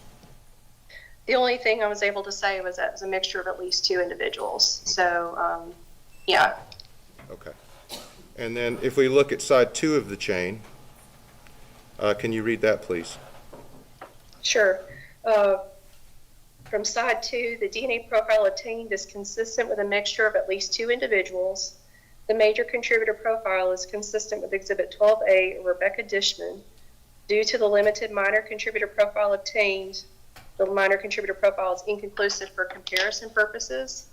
The only thing I was able to say was that it was a mixture of at least 2 individuals. Okay. So, yeah. Okay. And then if we look at side 2 of the chain, can you read that, please? Sure. From side 2, the DNA profile obtained is consistent with a mixture of at least 2 individuals. The major contributor profile is consistent with Exhibit 12A, Rebecca Dishman. Due to the limited minor contributor profile obtained, the minor contributor profile is inconclusive for comparison purposes.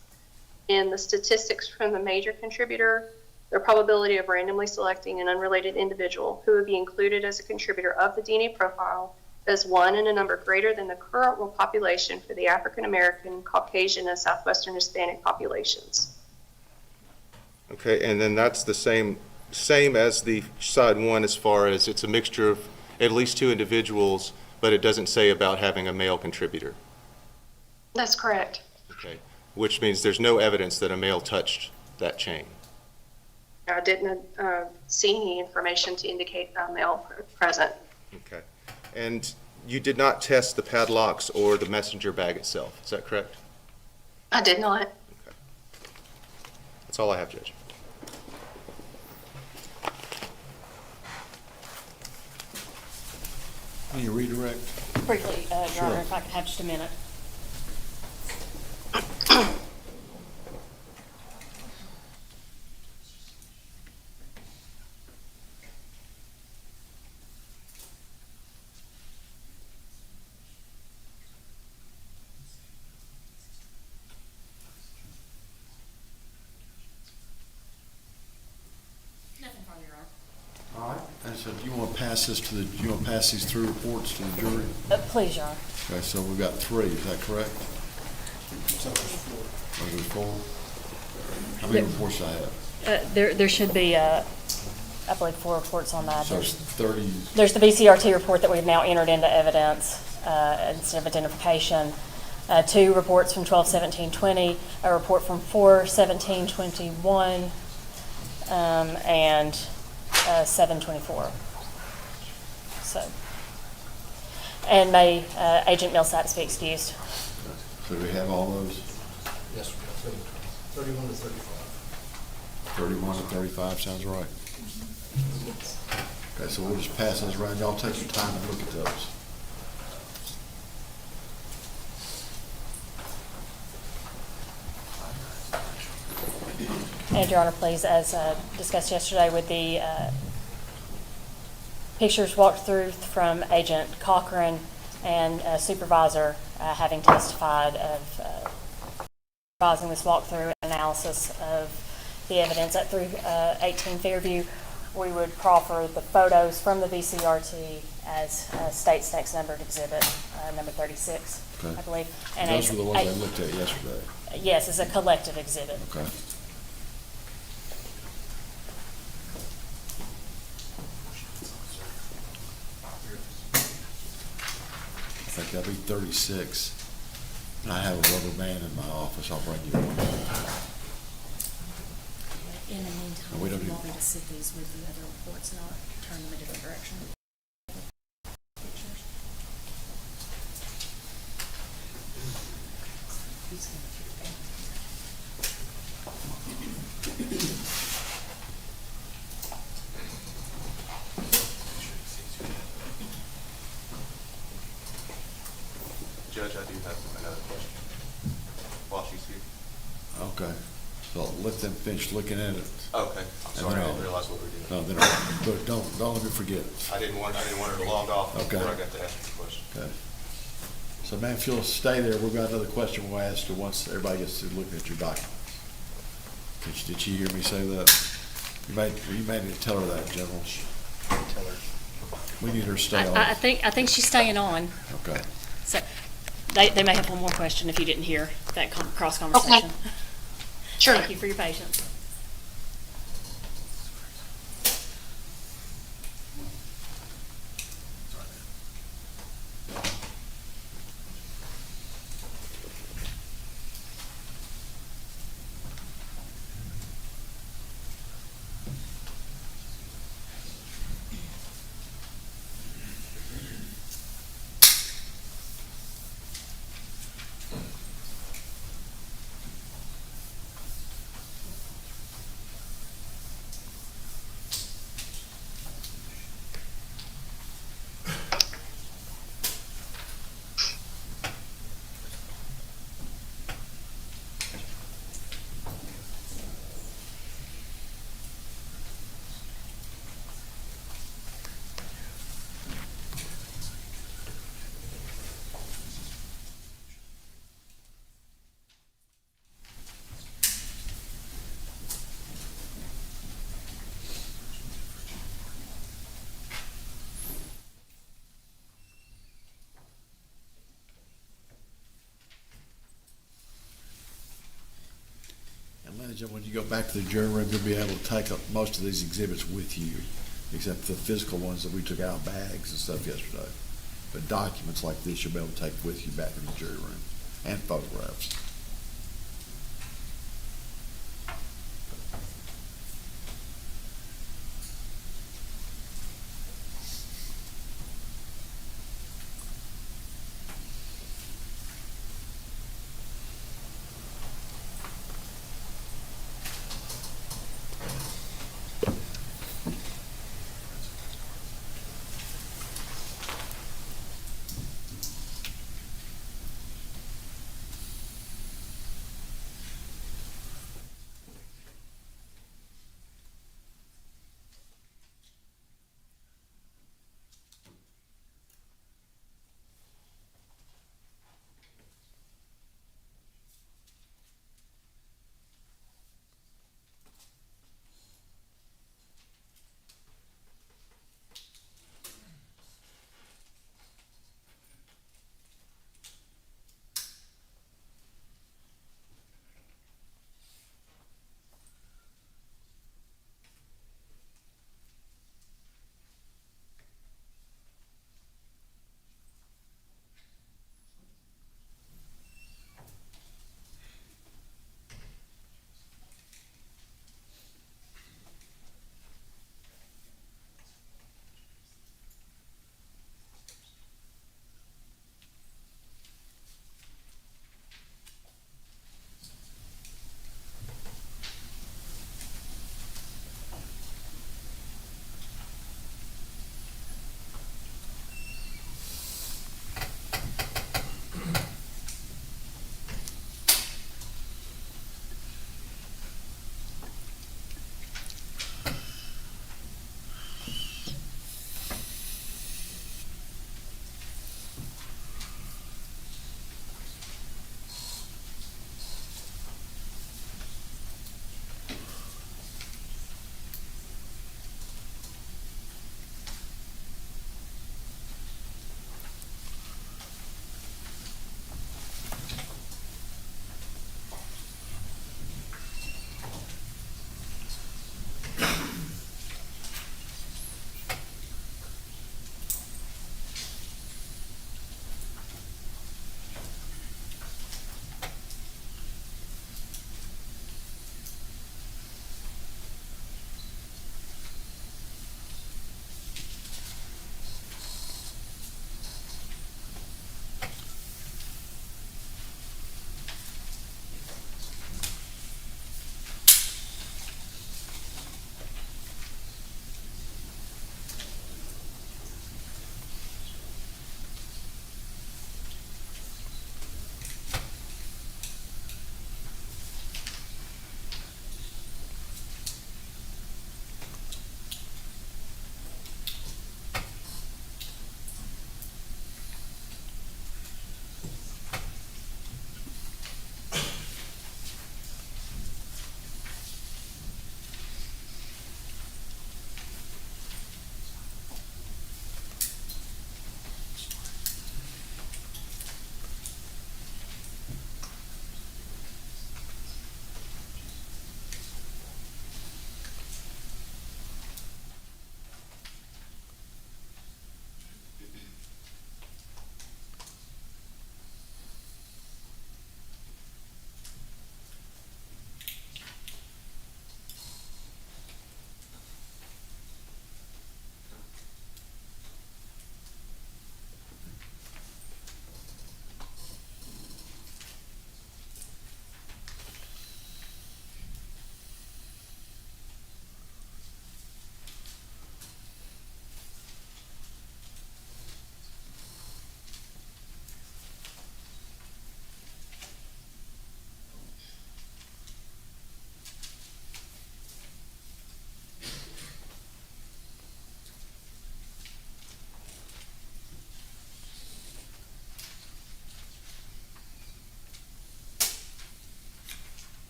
In the statistics from the major contributor, the probability of randomly selecting an unrelated individual who would be included as a contributor of the DNA profile is 1 in a number greater than the current world population for the African American, Caucasian, and Southwestern Hispanic populations. Okay, and then that's the same as the side 1 as far as it's a mixture of at least 2 individuals, but it doesn't say about having a male contributor. That's correct. Okay, which means there's no evidence that a male touched that chain. I didn't see any information to indicate a male present. Okay, and you did not test the padlocks or the messenger bag itself, is that correct? I did not. Okay. That's all I have, Judge. Can you redirect? Briefly, Your Sure. Honor, if I could have just a minute. Nothing from Your Honor. All right. And so do you want to pass these 3 reports to the jury? Please, Your Honor. Okay, so we've got 3, is that correct? Or is it 4? How many reports do I have? There should be, I believe, 4 reports on that. So it's 30, There's the VCRT report that we've now entered into evidence instead of identification. 2 reports from 12/17/20, a report from 4/17/21, and 7/24. So, and may Agent Millsaps be excused. so do we have all those? Yes, we got 31 to 35. 31 to 35 sounds right. Okay, so we'll just pass those around. Y'all take your time and look at those. And Your Honor, please, as discussed yesterday with the pictures walked through from Agent Cochran and Supervisor having testified of supervising this walkthrough analysis of the evidence at 318 Fairview, we would proffer the photos from the VCRT as state's next numbered exhibit, number 36, Okay. I believe. And Those as were the ones I looked at yesterday. Yes, as a collective exhibit. Okay. I think that'll be 36. And I have a rubber band in my office. I'll bring you one. In the meantime, We don't if you do- want me to sit these with the other reports and I'll turn them a different direction. Pictures. Judge, I do have another question while she's here. Okay, so let them finish looking at it. Okay, I'm And sorry, then I I'll- didn't realize what we were doing. No, then, but don't let me forget. I didn't want her to log off Okay. before I got to ask the question. Okay. So ma'am, if you'll stay there, we've got another question we'll ask you once everybody gets to looking at your documents. Did she hear me say that? You made me tell her that, General. Tell her. We need her to stay on. I think she's staying on. Okay. So they may have one more question if you didn't hear that cross conversation. Sure. Thank you for your patience. And ladies and gentlemen, when you go back to the jury room, you'll be able to take up most of these exhibits with you, except the physical ones that we took out of bags and stuff yesterday. But documents like this, you'll be able to take with you back in the jury room, and photographs.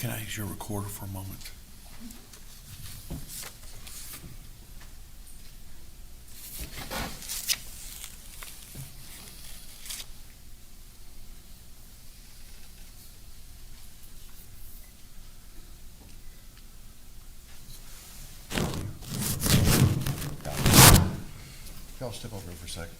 Can I use your recorder for a moment? Y'all step over here for a second.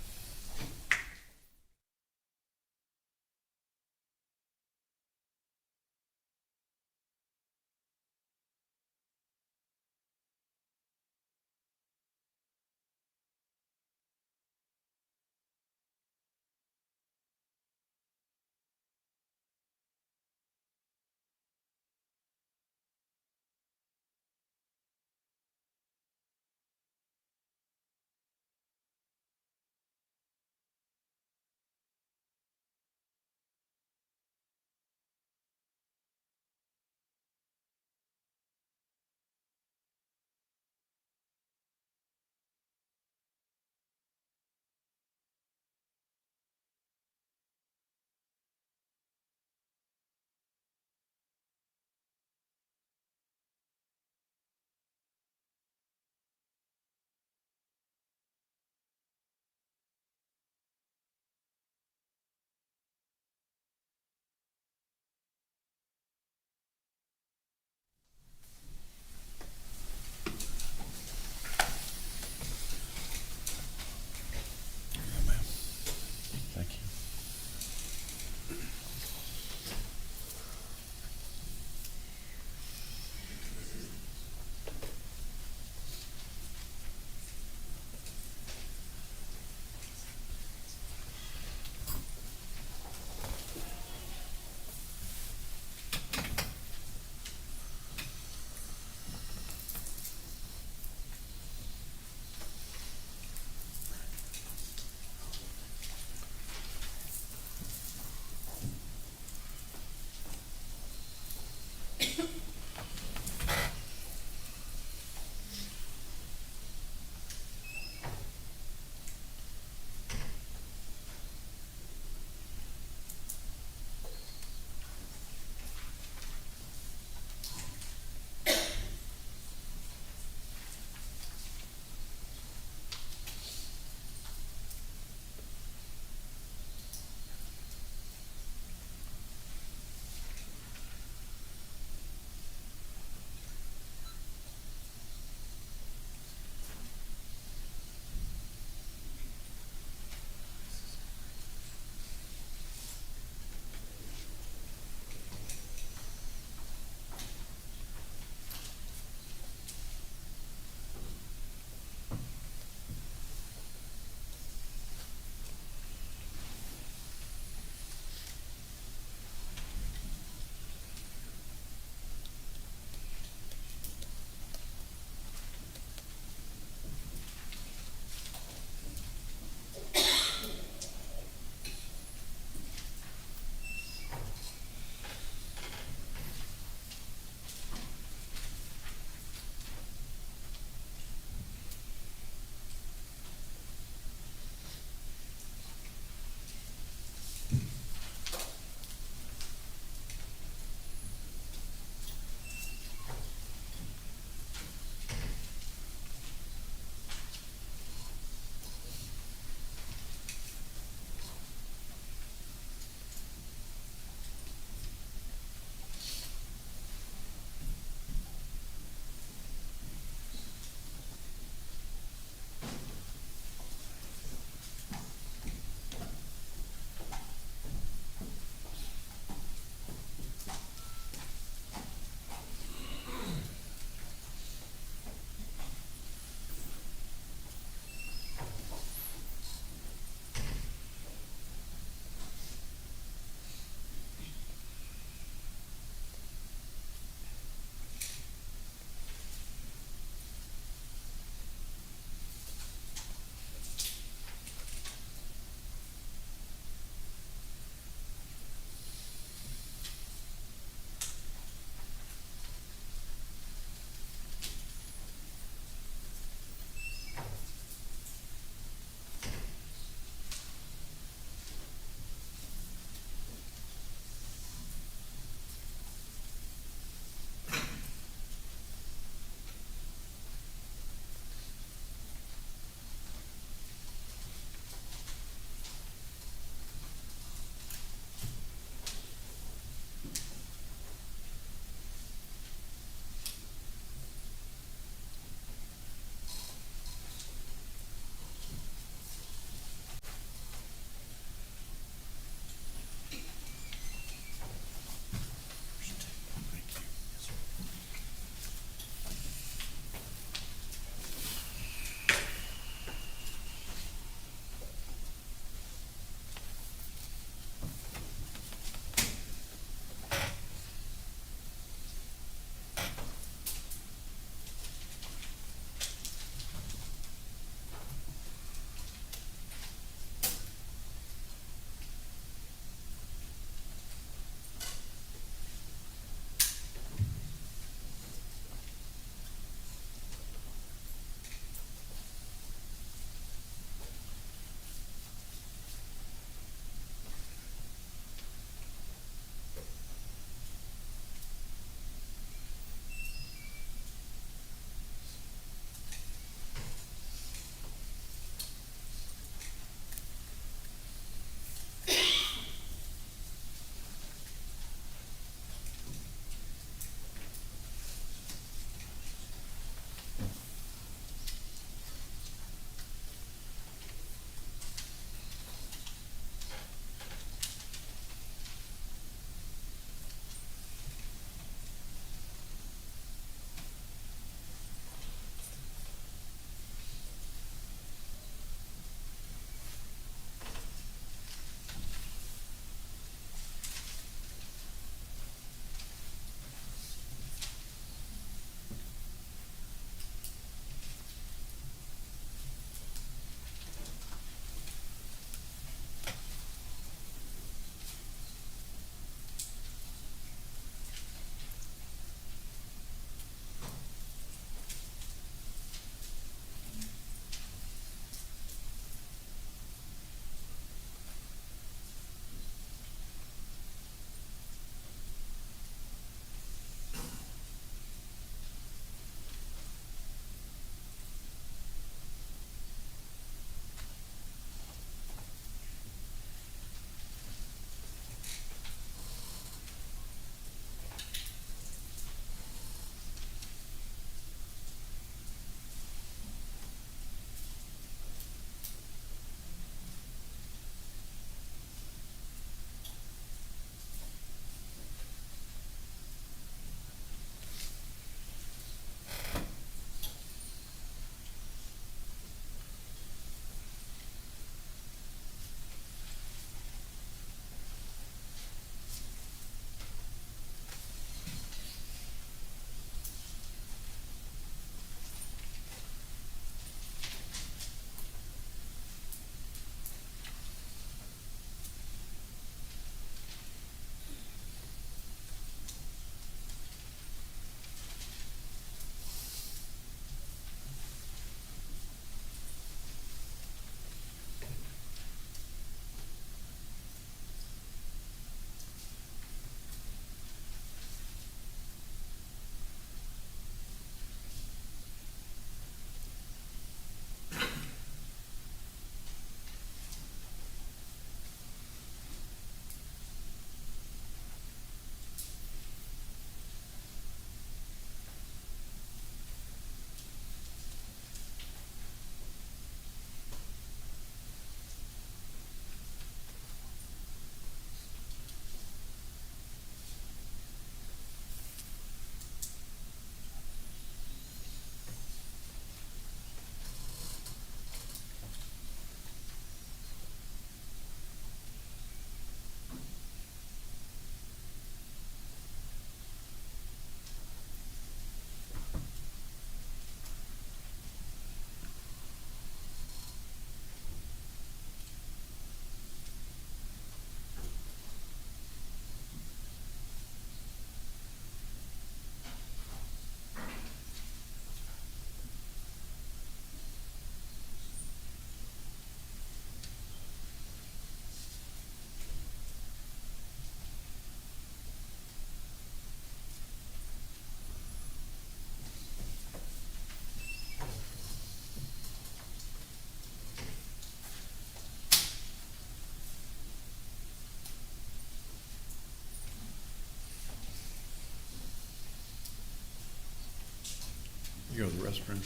You go to the restroom?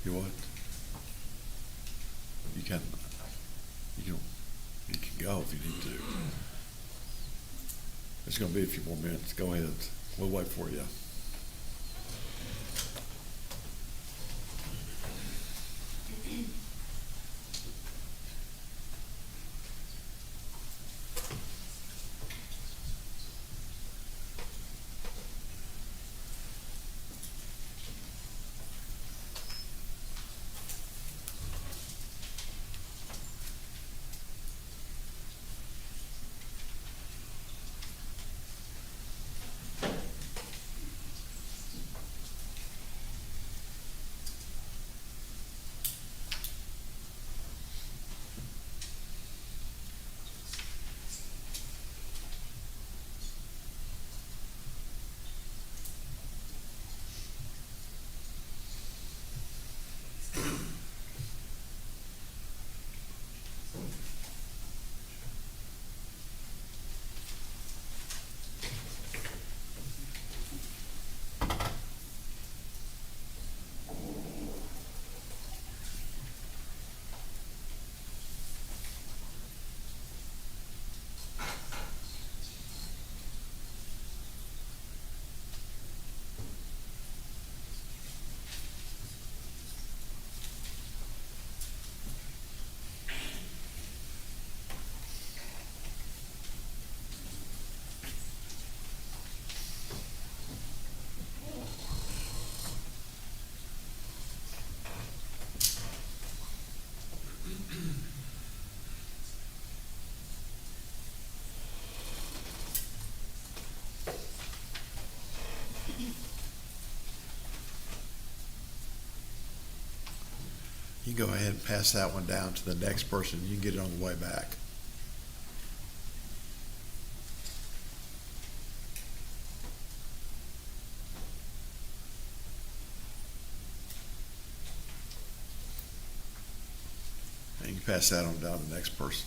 You what? You can go if you need to. It's gonna be a few more minutes. Go ahead. We'll wait for you. You go ahead and pass that one down to the next person. You can get it on the way back. And you can pass that on down to the next person.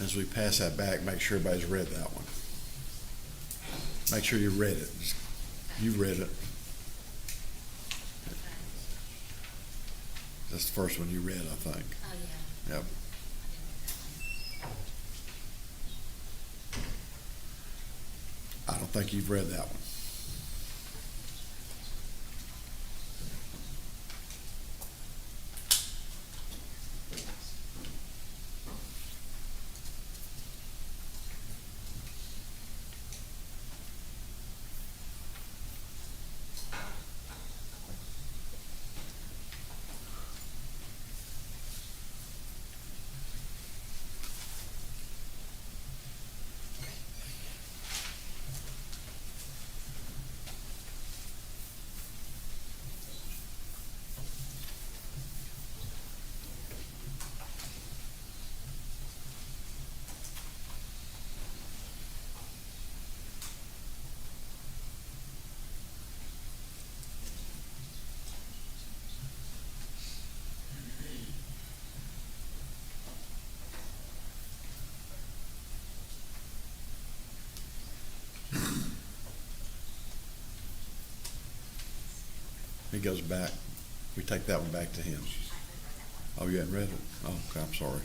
As we pass that back, make sure everybody's read that one. Make sure you read it. You read it. That's the first one you read, I think. Oh, yeah. Yep. I don't think you've read that one. It goes back, we take that one back to him. Oh, you hadn't read it? Oh, okay, I'm sorry.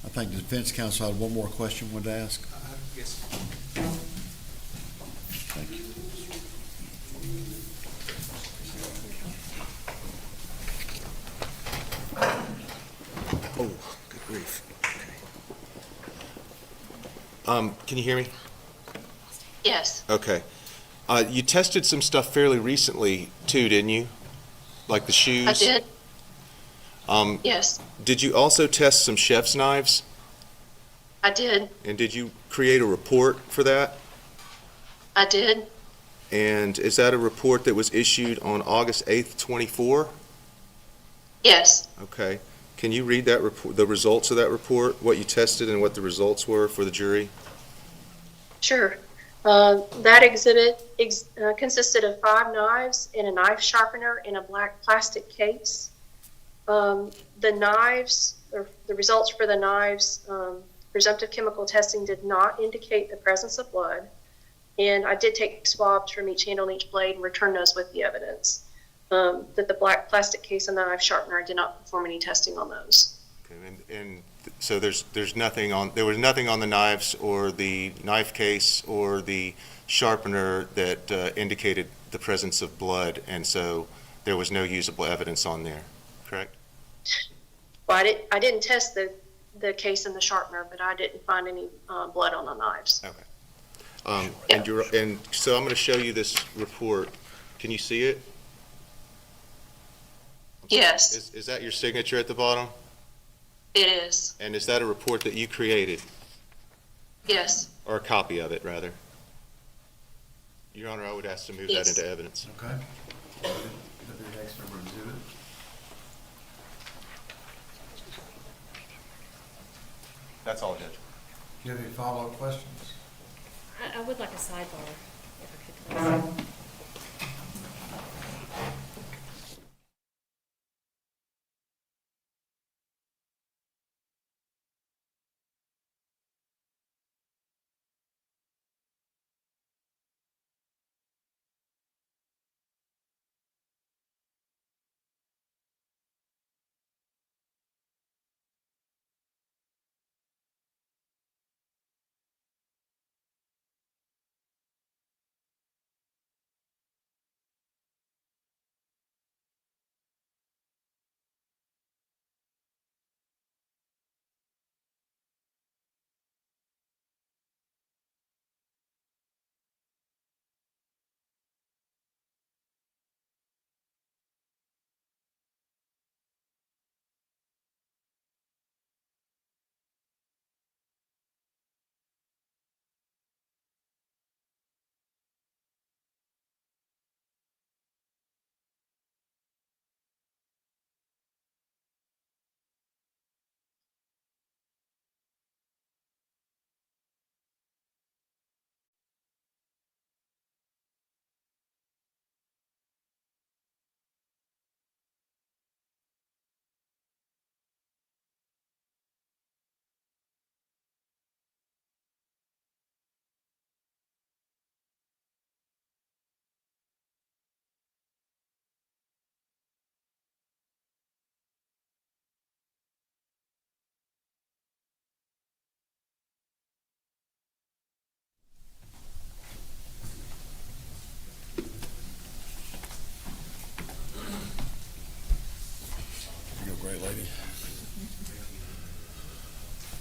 I think the defense counsel had one more question wanted to ask. Yes. Thank you. Oh, good grief. Can you hear me? Yes, Okay. You tested some stuff fairly recently too, didn't you? Like the shoes? I did. Um, Yes, did you also test some chef's knives? I did. And did you create a report for that? I did. And is that a report that was issued on August 8th, 24? Yes. Okay. Can you read that report, the results of that report, what you tested and what the results were for the jury? Sure. That exhibit consisted of 5 knives and a knife sharpener in a black plastic case. The knives, or the results for the knives, presumptive chemical testing did not indicate the presence of blood. And I did take swabs from each handle and each blade and return those with the evidence. That the black plastic case and the knife sharpener, I did not perform any testing on those. Okay, so there was nothing on the knives or the knife case or the sharpener that indicated the presence of blood, and so there was no usable evidence on there, correct? Well, I didn't test the case and the sharpener, but I didn't find any blood on the knives. Okay. Yeah. And so I'm going to show you this report. Can you see it? Yes, Is that your signature at the bottom? it is. And is that a report that you created, Yes. or a copy of it, rather? Your Honor, I would ask to move that Yes. into evidence. Okay. The next number exhibit. That's all, Judge. Do you have any follow-up questions? I would like a sidebar, if I could, please.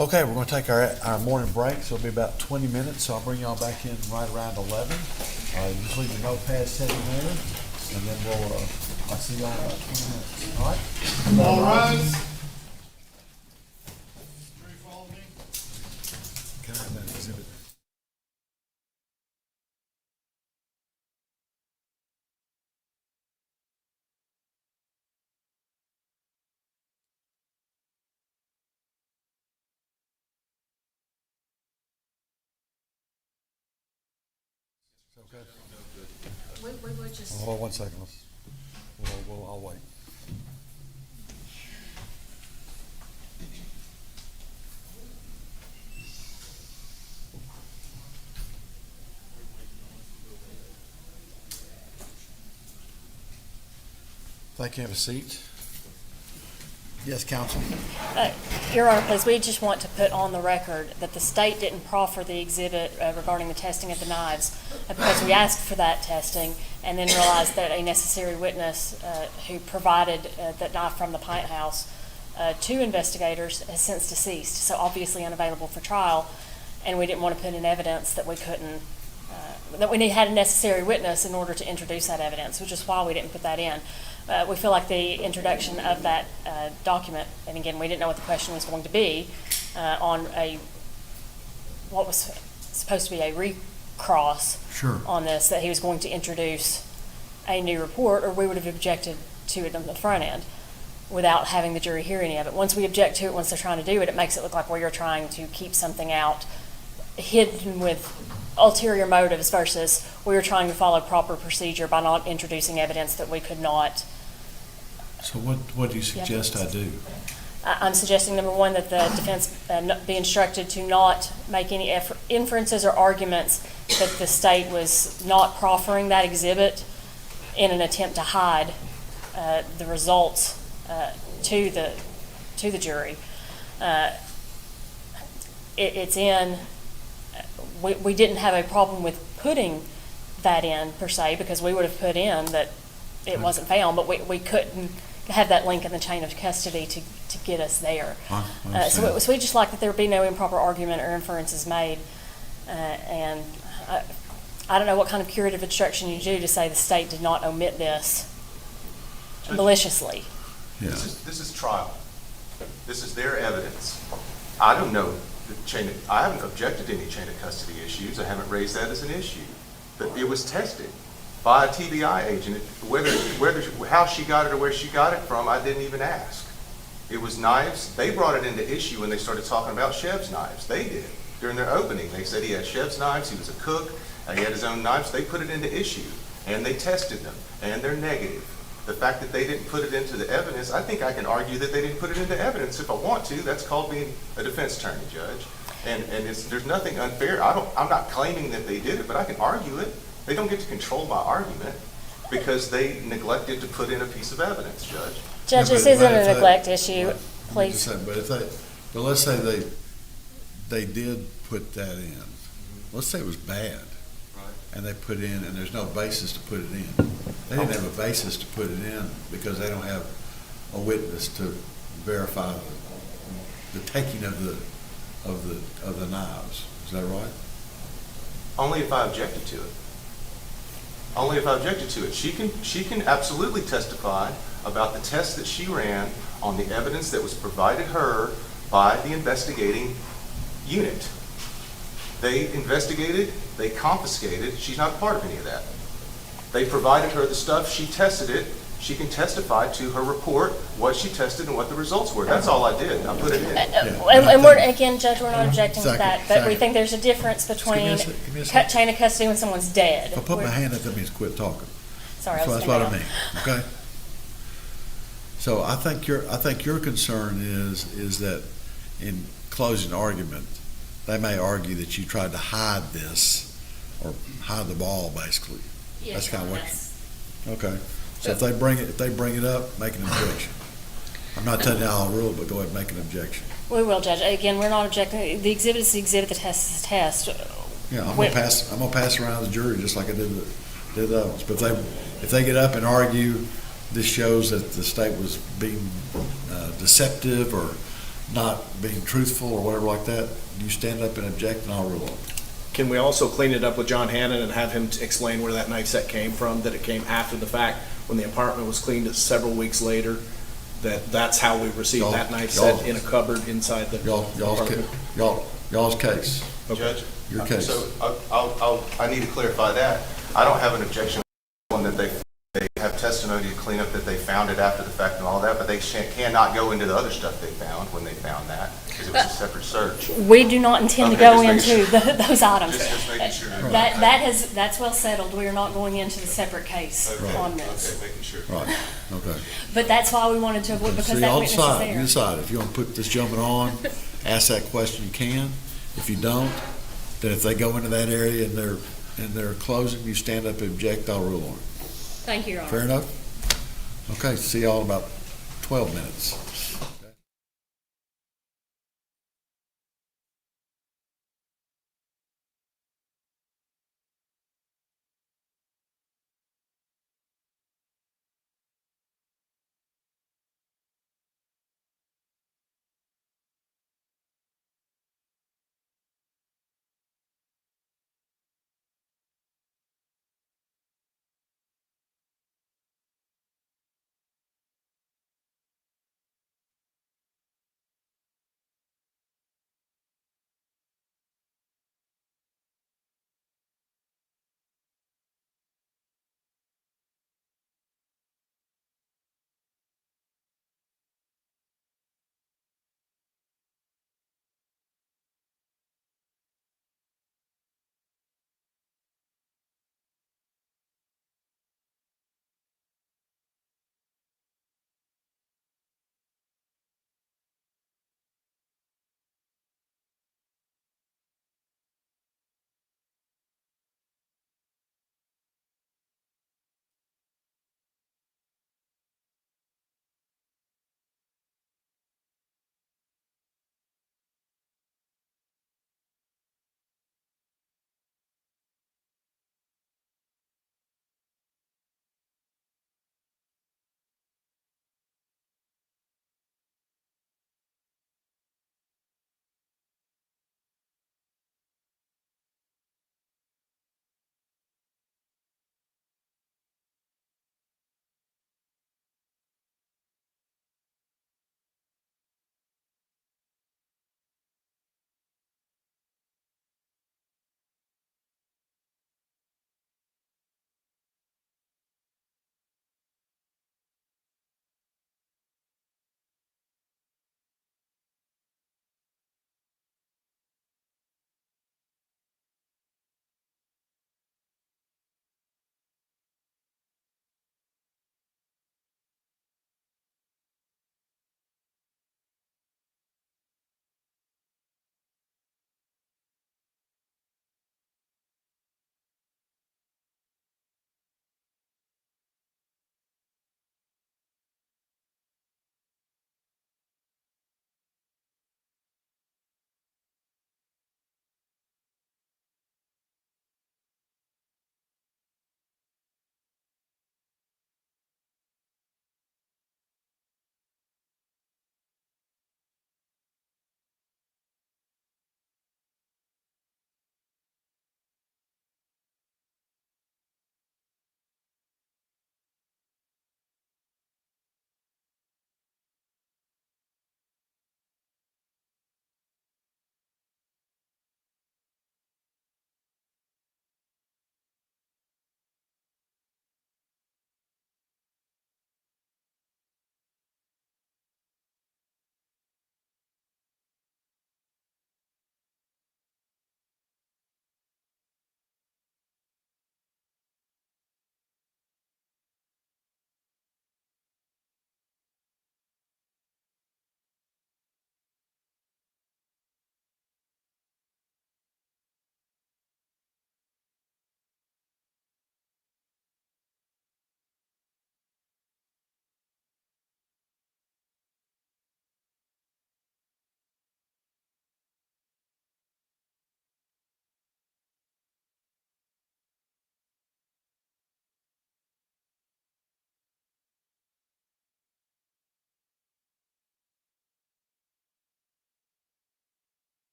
Okay, we're gonna take our morning break, so it'll be about 20 minutes, so I'll bring y'all back in right around 11. Just leave your notepad sitting there, and then I'll see y'all in about 20 minutes, all right? All rise. Can I have that exhibit? Okay. We would just. Hold on one second, I'll wait. Thank you. Have a seat. Yes, counsel. Your Honor, please, we just want to put on the record that the state didn't proffer the exhibit regarding the testing of the knives because we asked for that testing and then realized that a necessary witness who provided that knife from the Pint House to investigators has since deceased, so obviously unavailable for trial, and we didn't want to put in evidence that we couldn't, that we had a necessary witness in order to introduce that evidence, which is why we didn't put that in. We feel like the introduction of that document, and again, we didn't know what the question was going to be, on what was supposed to be a recross Sure. on this, that he was going to introduce a new report, or we would have objected to it on the front end without having the jury hear any of it. Once we object to it, once they're trying to do it, it makes it look like we are trying to keep something out hidden with ulterior motives versus we were trying to follow proper procedure by not introducing evidence that we could not. So what do you suggest I do? I'm suggesting, number one, that the defense be instructed to not make any inferences or arguments that the state was not proffering that exhibit in an attempt to hide the results to the jury. It's in. We didn't have a problem with putting that in per se because we would have put in that it wasn't found, but we couldn't have that link in the chain of custody to get us there. So we just like that there be no improper argument or inferences made. And I don't know what kind of curative instruction you do to say the state did not omit this maliciously. Yeah. This is trial. This is their evidence. I don't know the chain of, I haven't objected to any chain of custody issues. I haven't raised that as an issue. But it was tested by a TBI agent. How she got it or where she got it from, I didn't even ask. It was knives. They brought it into issue when they started talking about Chev's knives. They did. During their opening, they said he had Chev's knives, he was a cook, he had his own knives. They put it into issue, and they tested them, and they're negative. The fact that they didn't put it into the evidence, I think I can argue that they didn't put it into evidence if I want to. That's called being a defense attorney, Judge. And there's nothing unfair. I'm not claiming that they did it, but I can argue it. They don't get to control my argument because they neglected to put in a piece of evidence, Judge. Judge, this isn't a neglect issue, please. But let's say they did put that in. Let's say it was bad. And they put in, and there's no basis to put it in. They didn't have a basis to put it in because they don't have a witness to verify the taking of the knives. Is that right? Only if I objected to it. Only if I objected to it. She can absolutely testify about the test that she ran on the evidence that was provided her by the investigating unit. They investigated, they confiscated. She's not part of any of that. They provided her the stuff, she tested it. She can testify to her report, what she tested and what the results were. That's all I did. I put it in. And we're, again, Judge, we're not objecting to that, but we think there's a difference between chain of custody when someone's dead. If I put my hand up, that means quit talking. Sorry, That's what I mean. Okay. So I think your concern is that in closing argument, they may argue that you tried to hide this or hide the ball, basically. Yes, that's kind of what. that's. Okay. So if they bring it up, make an objection. I'm not telling you I'll rule, but go ahead and make an objection. We will, Judge. Again, we're not objecting. The exhibit is the exhibit. The test is the test. Yeah, I'm gonna pass around the jury just like I did those. But if they get up and argue, this shows that the state was being deceptive or not being truthful or whatever like that, you stand up and object and I'll rule on it. Can we also clean it up with John Hannon and have him explain where that knife set came from, that it came after the fact, when the apartment was cleaned several weeks later, that's how we received that knife set in a cupboard inside the apartment? Y'all's case, Judge? your case. So I need to clarify that. I don't have an objection on that they have testimony to clean up that they found it after the fact and all that, but they cannot go into the other stuff they found when they found that, because it was a separate search. We do not intend to Okay, go just into making those items. Just making sure. That's well settled. We are not going into the separate case Okay, on this. okay, making sure. Right, okay. But that's why we wanted to avoid, because So that y'all witness is decide, you there. decide. If you want to put this gentleman on, ask that question, you can. If you don't, then if they go into that area and they're closing, you stand up and object, I'll rule on it. Thank you, Your Honor. Fair enough? Okay, see y'all in about 12 minutes.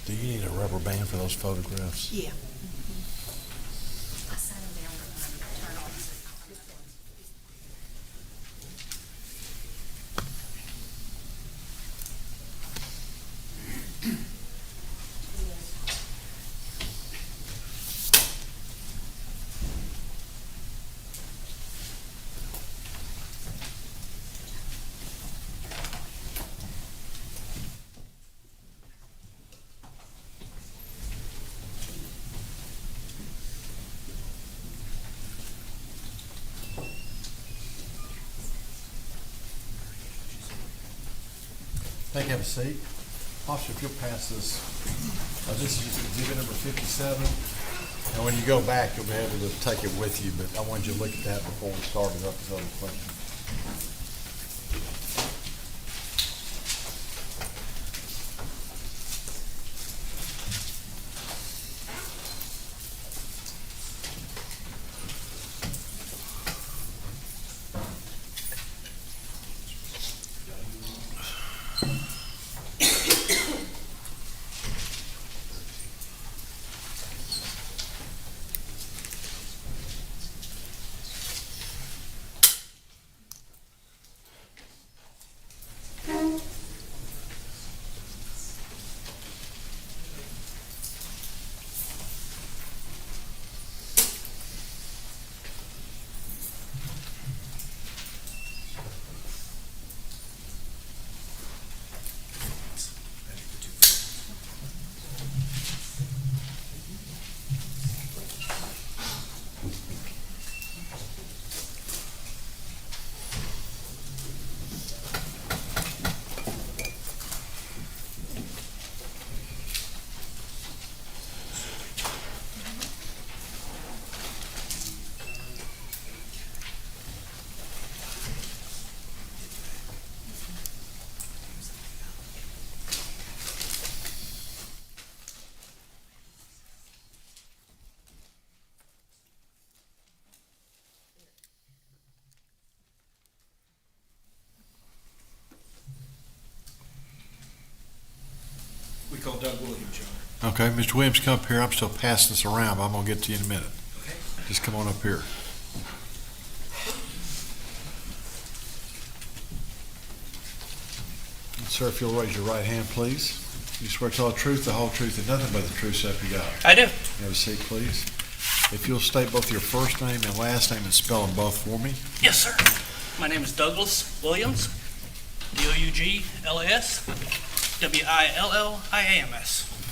Do you need a rubber band for those photographs? Yeah. I sat him down to turn off. Thank you. Have a seat. Officer, if you'll pass this. This is just exhibit number 57. And when you go back, you'll be able to take it with you, but I wanted you to look at that before we started up with other questions. We call Doug Williams, Your Honor. Okay, Mr. Williams, come up here. I'm still passing this around, but I'm gonna get to you in a minute. Okay. Just come on up here. Sir, if you'll raise your right hand, please. You swear to tell the truth, the whole truth, and nothing but the truth, so help you God. I do. You have a seat, please. If you'll state both your first name and last name and spell them both for me. Yes, sir. My name is Douglas Williams, Douglas, Williams.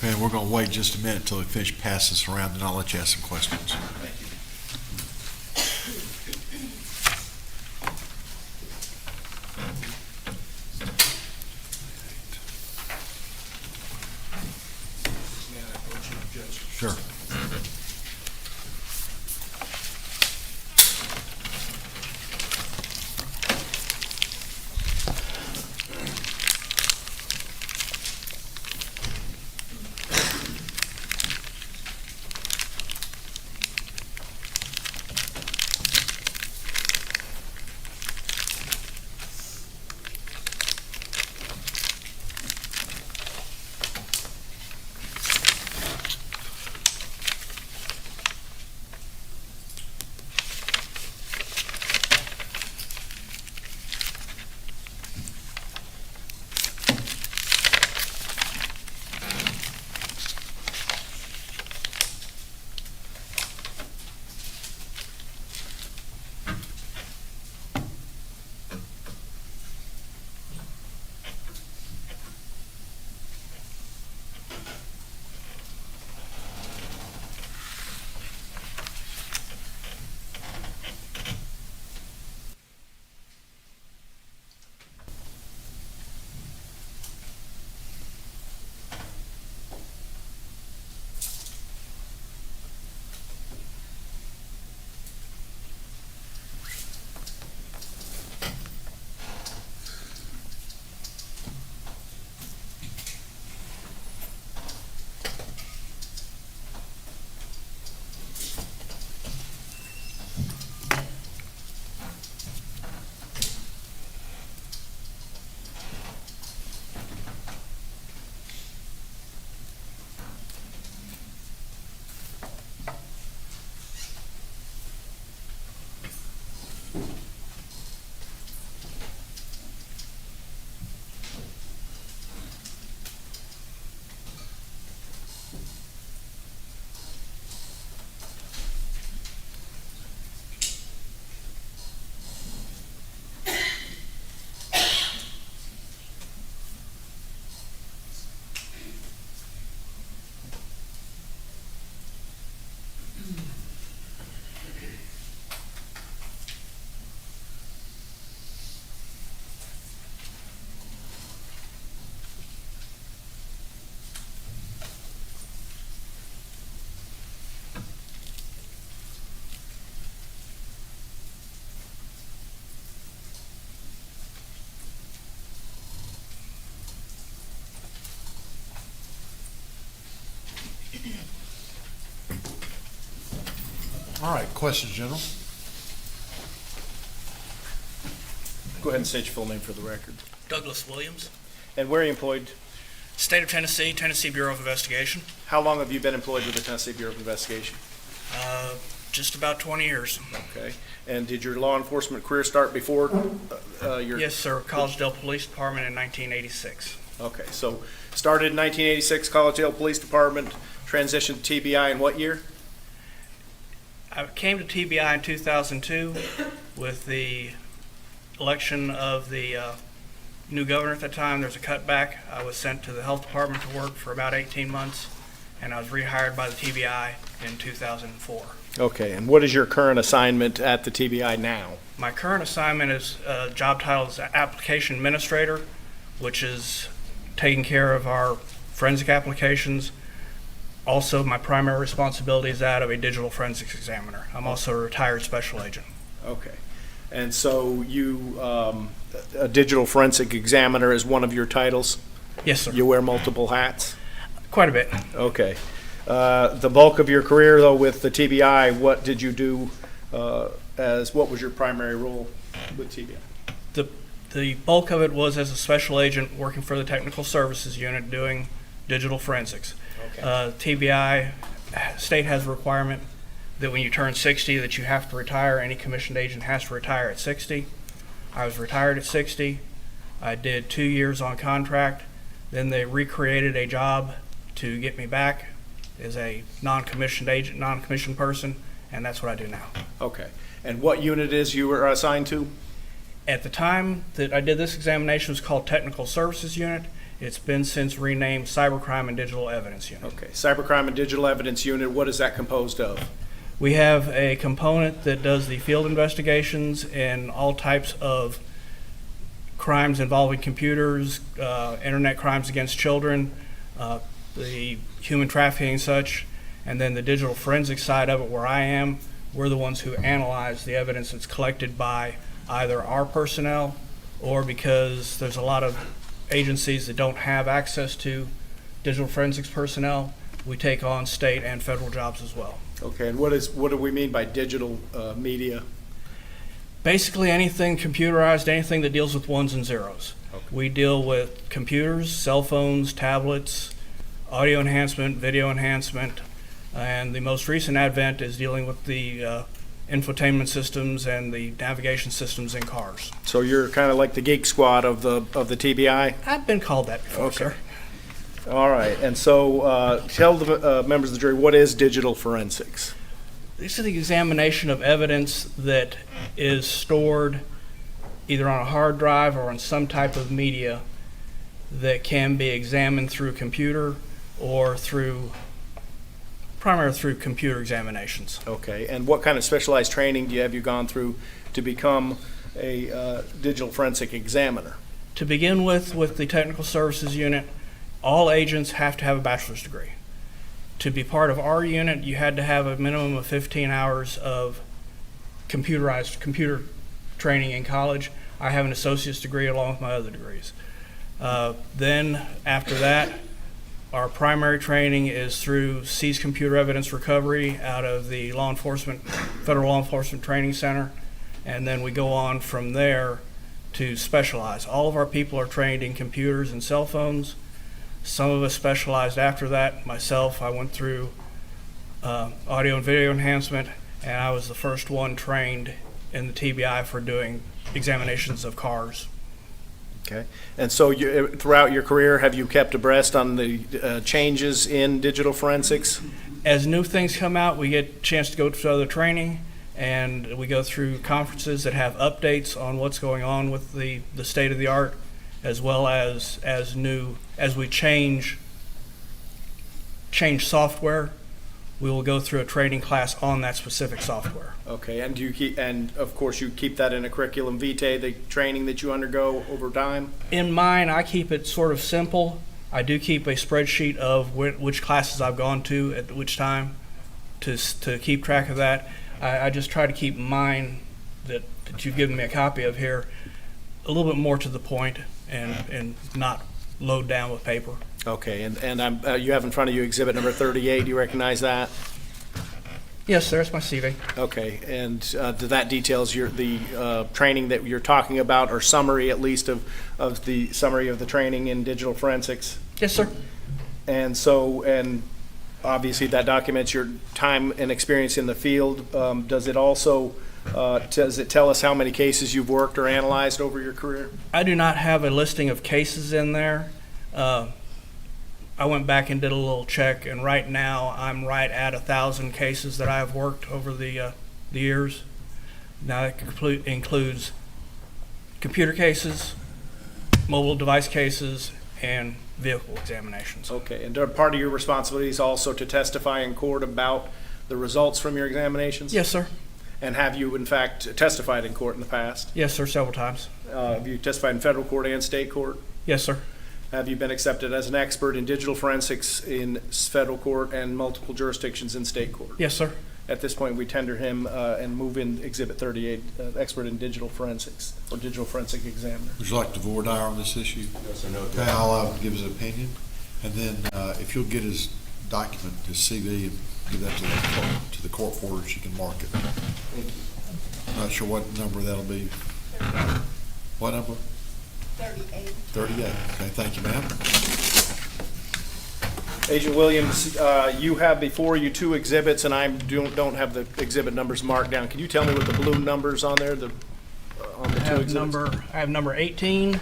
And we're gonna wait just a minute until we finish passing this around, and I'll let you ask some questions. Thank you. May I approach you, Judge? Sure. All right, questions, General? Go ahead and state your full name for the record. Douglas Williams, And where are you employed? State of Tennessee, Tennessee Bureau of Investigation. How long have you been employed with the Tennessee Bureau of Investigation? Just about 20 years. Okay. And did your law enforcement career start before your? Yes, sir. Collegedale Police Department in 1986. Okay, so started in 1986, Collegedale Police Department, transitioned to TBI in what year? I came to TBI in 2002 with the election of the new governor at the time. There's a cutback. I was sent to the health department to work for about 18 months, and I was rehired by the TBI in 2004. Okay, and what is your current assignment at the TBI now? My current assignment is job title is application administrator, which is taking care of our forensic applications. Also, my primary responsibility is that of a digital forensics examiner. I'm also a retired special agent. Okay, and so you, a digital forensic examiner is one of your titles? Yes, sir. You wear multiple hats? Quite a bit. Okay. The bulk of your career, though, with the TBI, what did you do what was your primary role with TBI? The bulk of it was as a special agent working for the technical services unit doing digital forensics. Okay. TBI, state has a requirement that when you turn 60 that you have to retire. Any commissioned agent has to retire at 60. I was retired at 60. I did 2 years on contract. Then they recreated a job to get me back as a non-commissioned agent, non-commissioned person, and that's what I do now. Okay. And what unit is you were assigned to? At the time that I did this examination, it was called Technical Services Unit. It's been since renamed Cybercrime and Digital Evidence Unit. Okay. Cybercrime and Digital Evidence Unit, what is that composed of? We have a component that does the field investigations in all types of crimes involving computers, internet crimes against children, the human trafficking and such, and then the digital forensics side of it where I am, we're the ones who analyze the evidence that's collected by either our personnel or because there's a lot of agencies that don't have access to digital forensics personnel, we take on state and federal jobs as well. Okay, and what do we mean by digital media? Basically anything computerized, anything that deals with ones and zeros. Okay. We deal with computers, cell phones, tablets, audio enhancement, video enhancement, and the most recent advent is dealing with the infotainment systems and the navigation systems in cars. So you're kind of like the geek squad of the TBI? I've been called that before, Okay. sir. All right, and so tell the members of the jury, what is digital forensics? This is the examination of evidence that is stored either on a hard drive or on some type of media that can be examined through a computer or primarily through computer examinations. Okay, and what kind of specialized training have you gone through to become a digital forensic examiner? To begin with the Technical Services Unit, all agents have to have a bachelor's degree. To be part of our unit, you had to have a minimum of 15 hours of computer training in college. I have an associate's degree along with my other degrees. Then after that, our primary training is through seized computer evidence recovery out of the Federal Law Enforcement Training Center, and then we go on from there to specialize. All of our people are trained in computers and cell phones. Some of us specialized after that. Myself, I went through audio and video enhancement, and I was the first one trained in the TBI for doing examinations of cars. Okay, and so throughout your career, have you kept abreast on the changes in digital forensics? As new things come out, we get a chance to go to other training, and we go through conferences that have updates on what's going on with the state of the art, as well as we change software, we will go through a training class on that specific software. Okay, and and of course you keep that in a curriculum vitae, the training that you undergo over time? In mine, I keep it sort of simple. I do keep a spreadsheet of which classes I've gone to at which time to keep track of that. I just try to keep mine that you've given me a copy of here a little bit more to the point and not load down with paper. Okay, and you have in front of you exhibit number 38. Do you recognize that? Yes, sir, it's my CV. Okay, and that details the training that you're talking about, or summary at least of the summary of the training in digital forensics? Yes, sir. And obviously that documents your time and experience in the field. Does it also, does it tell us how many cases you've worked or analyzed over your career? I do not have a listing of cases in there. I went back and did a little check, and right now I'm right at 1,000 cases that I've worked over the years. Now that includes computer cases, mobile device cases, and vehicle examinations. Okay, and are part of your responsibilities also to testify in court about the results from your examinations? Yes, sir. And have you in fact testified in court in the past? Yes, sir, several times. Have you testified in federal court and state court? Yes, sir. Have you been accepted as an expert in digital forensics in federal court and multiple jurisdictions in state court? Yes, sir. At this point, we tender him and move in Exhibit 38, expert in digital forensics, or digital forensic examiner. Would you like to voir dire on this issue? Yes or no? Okay, I'll give his opinion, and then if you'll get his document, his CV, and give that to the court reporter, she can mark it. Not sure what number that'll be. What number? 38. 38. Okay, thank you, ma'am. Agent Williams, you have before you two exhibits, and I don't have the exhibit numbers marked down. Can you tell me what the blue numbers on there, on the two exhibits? I have number 18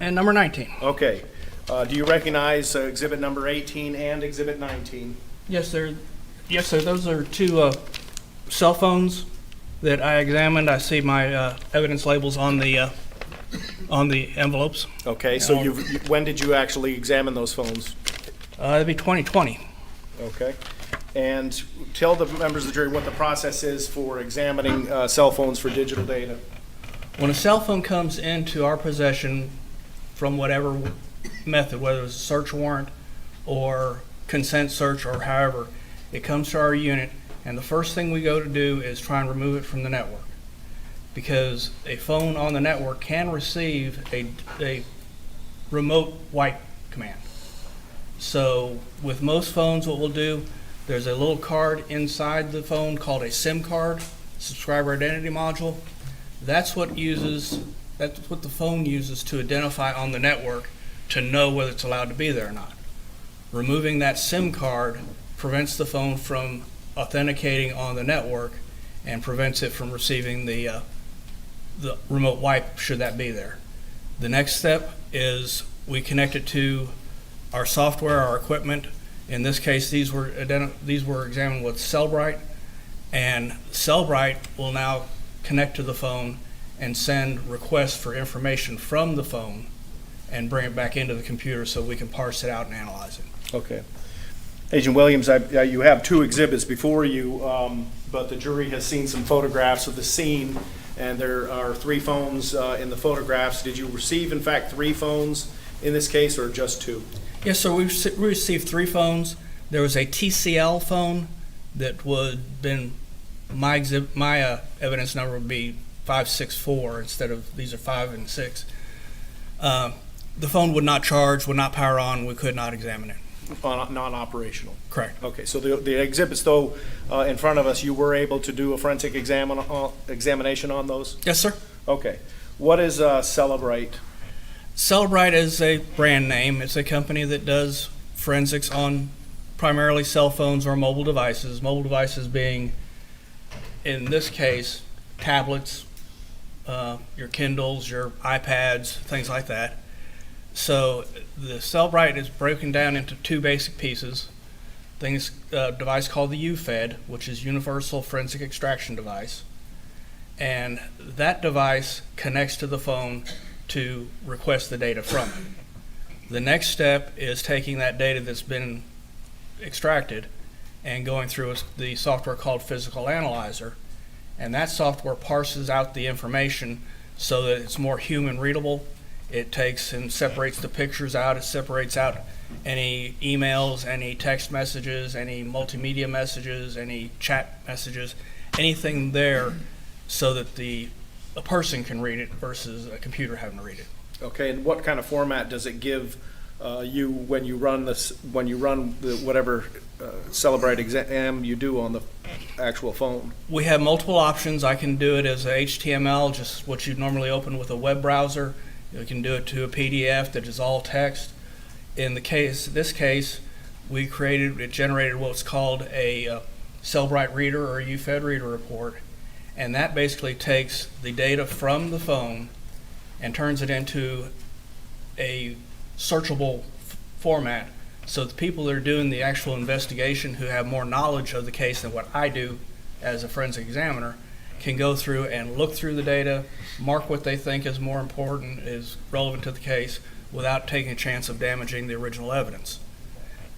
and number 19. Okay. Do you recognize exhibit number 18 and exhibit 19? Yes, sir. Yes, sir. Those are two cell phones that I examined. I see my evidence labels on the envelopes. Okay, so when did you actually examine those phones? That'd be 2020. Okay. And tell the members of the jury what the process is for examining cell phones for digital data. When a cell phone comes into our possession from whatever method, whether it's a search warrant or consent search or however, it comes to our unit, and the first thing we go to do is try and remove it from the network. Because a phone on the network can receive a remote wipe command. So with most phones, what we'll do, there's a little card inside the phone called a SIM card, subscriber identity module. That's what the phone uses to identify on the network to know whether it's allowed to be there or not. Removing that SIM card prevents the phone from authenticating on the network and prevents it from receiving the remote wipe should that be there. The next step is we connect it to our software, our equipment. In this case, these were examined with Cellbrite, and Cellbrite will now connect to the phone and send requests for information from the phone and bring it back into the computer so we can parse it out and analyze it. Okay. Agent Williams, you have two exhibits before you, but the jury has seen some photographs of the scene, and there are three phones in the photographs. Did you receive, in fact, three phones in this case, or just two? Yes, sir. We received three phones. There was a TCL phone that would been my evidence number would be 564 instead of these are 5 and 6. The phone would not charge, would not power on. We could not examine it. Non-operational. Correct. Okay, so the exhibits, though, in front of us, you were able to do a forensic examination on those? Yes, sir. Okay. What is Cellbrite? Cellbrite is a brand name. It's a company that does forensics on primarily cell phones or mobile devices. Mobile devices being, in this case, tablets, your Kindles, your iPads, things like that. So the Cellbrite is broken down into two basic pieces. A device called the UFED, which is Universal Forensic Extraction Device. And that device connects to the phone to request the data from it. The next step is taking that data that's been extracted and going through the software called Physical Analyzer. And that software parses out the information so that it's more human readable. It takes and separates the pictures out. It separates out any emails, any text messages, any multimedia messages, any chat messages, anything there so that a person can read it versus a computer having to read it. Okay, and what kind of format does it give when you run the whatever Celebrate exam you do on the actual phone? We have multiple options. I can do it as a HTML, just what you'd normally open with a web browser. You can do it to a PDF that is all text. In this case, it generated what's called a Cellbrite reader or a UFED reader report, and that basically takes the data from the phone and turns it into a searchable format. So the people that are doing the actual investigation, who have more knowledge of the case than what I do as a forensic examiner, can go through and look through the data, mark what they think is more important, is relevant to the case, without taking a chance of damaging the original evidence.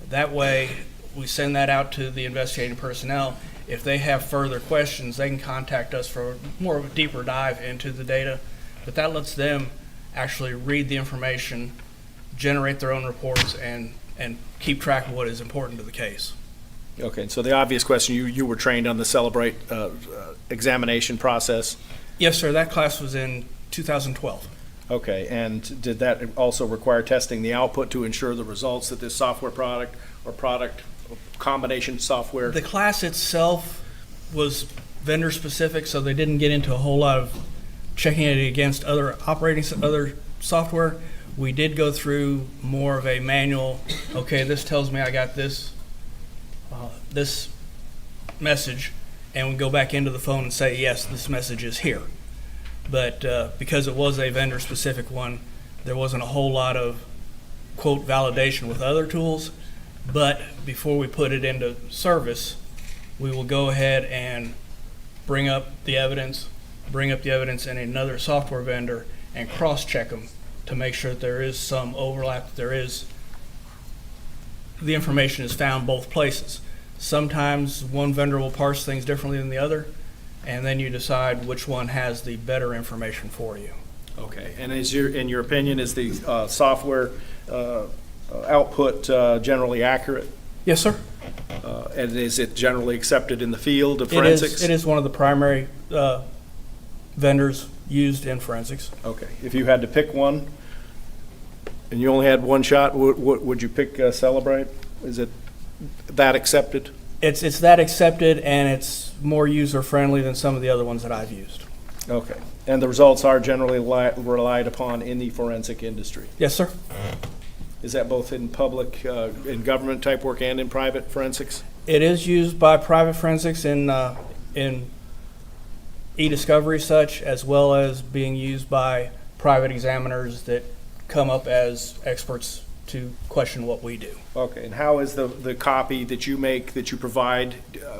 That way, we send that out to the investigating personnel. If they have further questions, they can contact us for more of a deeper dive into the data, but that lets them actually read the information, generate their own reports, and keep track of what is important to the case. Okay, so the obvious question, you were trained on the Celebrate examination process? Yes, sir. That class was in 2012. Okay, and did that also require testing the output to ensure the results that this software product combination software? The class itself was vendor specific, so they didn't get into a whole lot of checking it against other software. We did go through more of a manual. Okay, this tells me I got this message, and we go back into the phone and say, yes, this message is here. But because it was a vendor-specific one, there wasn't a whole lot of, quote, validation with other tools. But before we put it into service, we will go ahead and bring up the evidence in another software vendor and cross-check them to make sure that there is some overlap, the information is found both places. Sometimes one vendor will parse things differently than the other, and then you decide which one has the better information for you. Okay, and in your opinion, is the software output generally accurate? Yes, sir. And is it generally accepted in the field of forensics? It is one of the primary vendors used in forensics. Okay, if you had to pick one, and you only had one shot, would you pick Celebrate? Is it that accepted? It's that accepted, and it's more user-friendly than some of the other ones that I've used. Okay, and the results are generally relied upon in the forensic industry? Yes, sir. Is that both in public, in government type work and in private forensics? It is used by private forensics in e-discovery such, as well as being used by private examiners that come up as experts to question what we do. Okay, and how is the copy that you make, that you provide,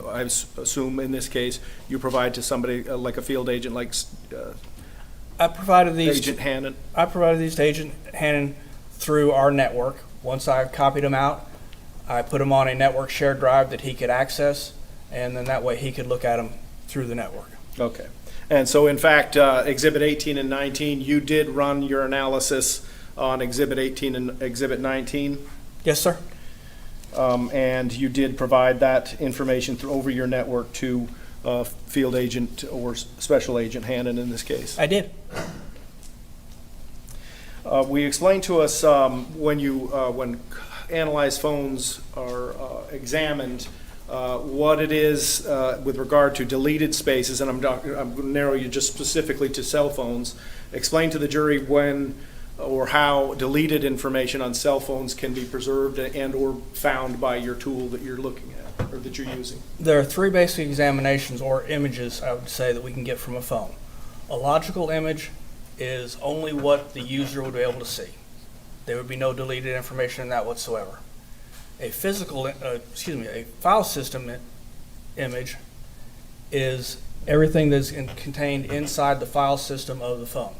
I assume in this case, you provide to somebody like a field agent, like I provided these Agent Hannon? I provided these to Agent Hannon through our network. Once I copied them out, I put them on a network shared drive that he could access, and then that way he could look at them through the network. Okay. And so, in fact, Exhibit 18 and 19, you did run your analysis on Exhibit 18 and Exhibit 19? Yes, sir. And you did provide that information over your network to Field Agent or Special Agent Hannon in this case? I did. We explained to us when analyzed phones are examined, what it is with regard to deleted spaces, and I'm going to narrow you just specifically to cell phones. Explain to the jury when or how deleted information on cell phones can be preserved and or found by your tool that you're looking at or that you're using. There are three basic examinations or images, I would say, that we can get from a phone. A logical image is only what the user would be able to see. There would be no deleted information in that whatsoever. A file system image is everything that's contained inside the file system of the phone.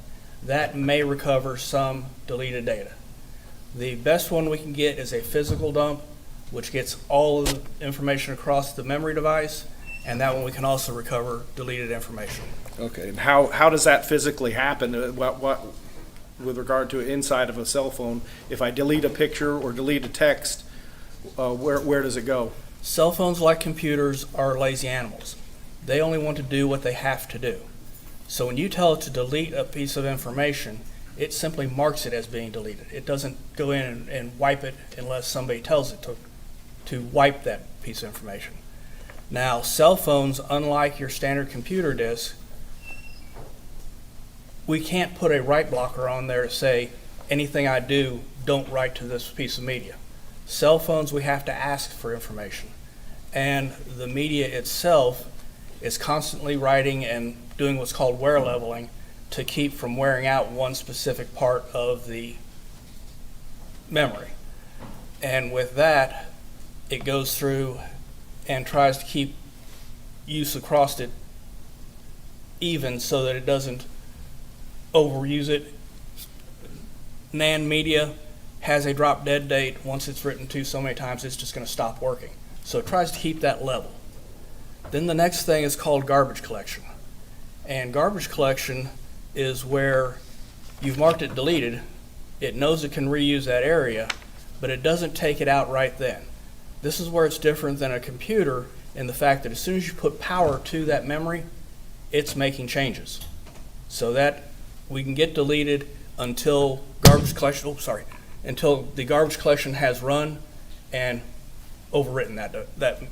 That may recover some deleted data. The best one we can get is a physical dump, which gets all of the information across the memory device, and that one we can also recover deleted information. Okay, and how does that physically happen? What with regard to inside of a cell phone, if I delete a picture or delete a text, where does it go? Cell phones, like computers, are lazy animals. They only want to do what they have to do. So when you tell it to delete a piece of information, it simply marks it as being deleted. It doesn't go in and wipe it unless somebody tells it to wipe that piece of information. Now, cell phones, unlike your standard computer disk, we can't put a write blocker on there to say, anything I do, don't write to this piece of media. Cell phones, we have to ask for information. And the media itself is constantly writing and doing what's called wear leveling to keep from wearing out one specific part of the memory. And with that, it goes through and tries to keep use across it even so that it doesn't overuse it. NAND media has a drop dead date. Once it's written to so many times, it's just going to stop working. So it tries to keep that level. Then the next thing is called garbage collection. And garbage collection is where you've marked it deleted, it knows it can reuse that area, but it doesn't take it out right then. This is where it's different than a computer in the fact that as soon as you put power to that memory, it's making changes. So that we can get deleted until garbage collection, until the garbage collection has run and overwritten that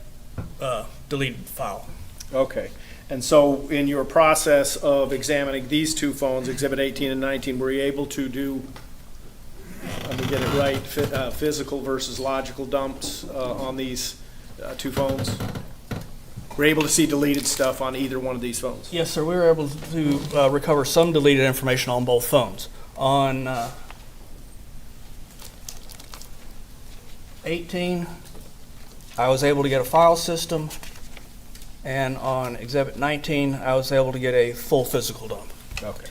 deleted file. Okay. And so in your process of examining these two phones, Exhibit 18 and 19, were you able to do, let me get it right, physical versus logical dumps on these two phones? Were you able to see deleted stuff on either one of these phones? Yes, sir. We were able to recover some deleted information on both phones. On 18, I was able to get a file system, and on Exhibit 19, I was able to get a full physical dump. Okay.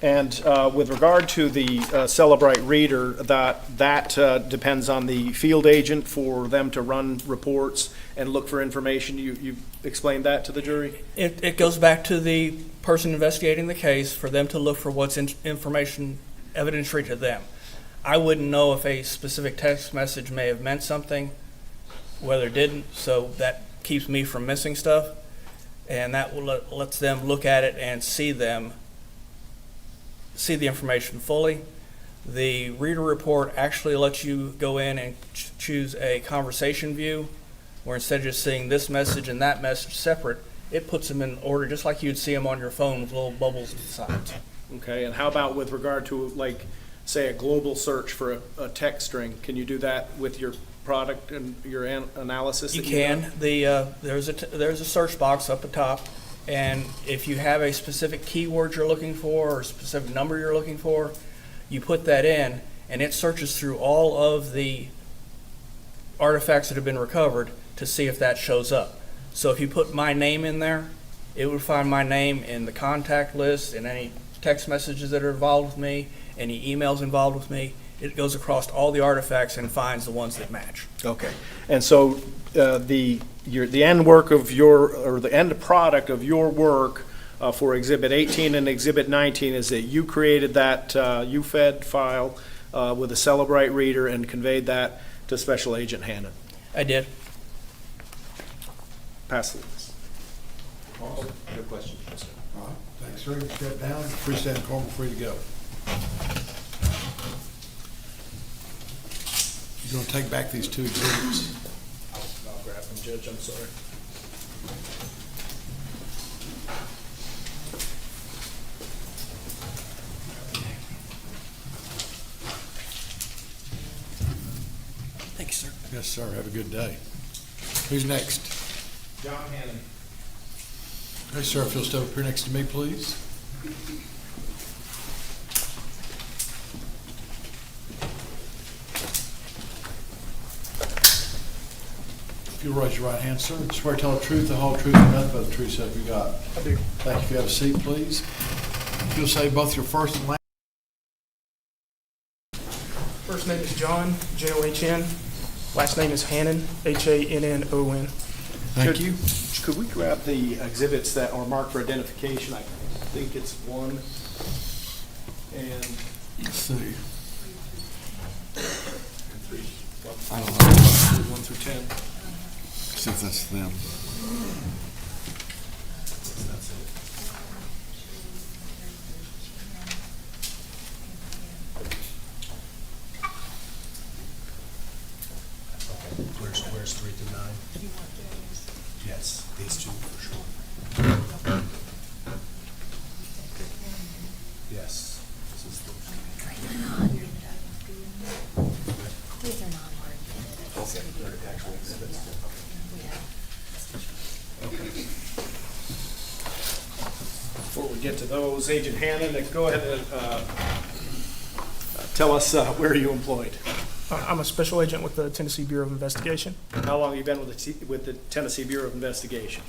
And with regard to the Celebrite reader, that depends on the field agent for them to run reports and look for information. You explained that to the jury? It goes back to the person investigating the case for them to look for what's information evidentiary to them. I wouldn't know if a specific text message may have meant something, whether it didn't, so that keeps me from missing stuff, and that lets them look at it and see the information fully. The reader report actually lets you go in and choose a conversation view, where instead of just seeing this message and that message separate, it puts them in order just like you'd see them on your phone with little bubbles to the sides. Okay, and how about with regard to, like, say, a global search for a text string? Can you do that with your product and your analysis? You that can. have? There's a search box up at the top, and if you have a specific keyword you're looking for or a specific number you're looking for, you put that in, and it searches through all of the artifacts that have been recovered to see if that shows up. So if you put my name in there, it would find my name in the contact list and any text messages that are involved with me, any emails involved with me. It goes across all the artifacts and finds the ones that match. Okay, and so the end work of the end product of your work for Exhibit 18 and Exhibit 19 is that you created that UFED file with a Celebrite reader and conveyed that to Special Agent Hannon. I did. Pass the list. Awesome. Good question. All right, thanks, sir. Step down, freestanding corner, free to go. You're gonna take back these two exhibits. I'll grab them, Judge, I'm sorry. Thank you, sir. Yes, sir, have a good day. Who's next? John Hannon. Hey, sir, if you'll step up here next to me, please. If you'll raise your right hand, sir, swear to tell the truth, the whole truth, and nothing but the truth, so help you God. I do. Thank you. If you have a seat, please. If you'll say both your first and last. First name is John, John. Last name is Hannon, Hannon. Thank you. Could we grab the exhibits that are marked for identification? I think it's 1 and Let's see. 3. I don't know. 1 through 10. See if that's them. That's it. get to those, Agent Hannon, go ahead and tell us where are you employed? I'm a special agent with the Tennessee Bureau of Investigation How long have you been with the Tennessee Bureau of Investigation?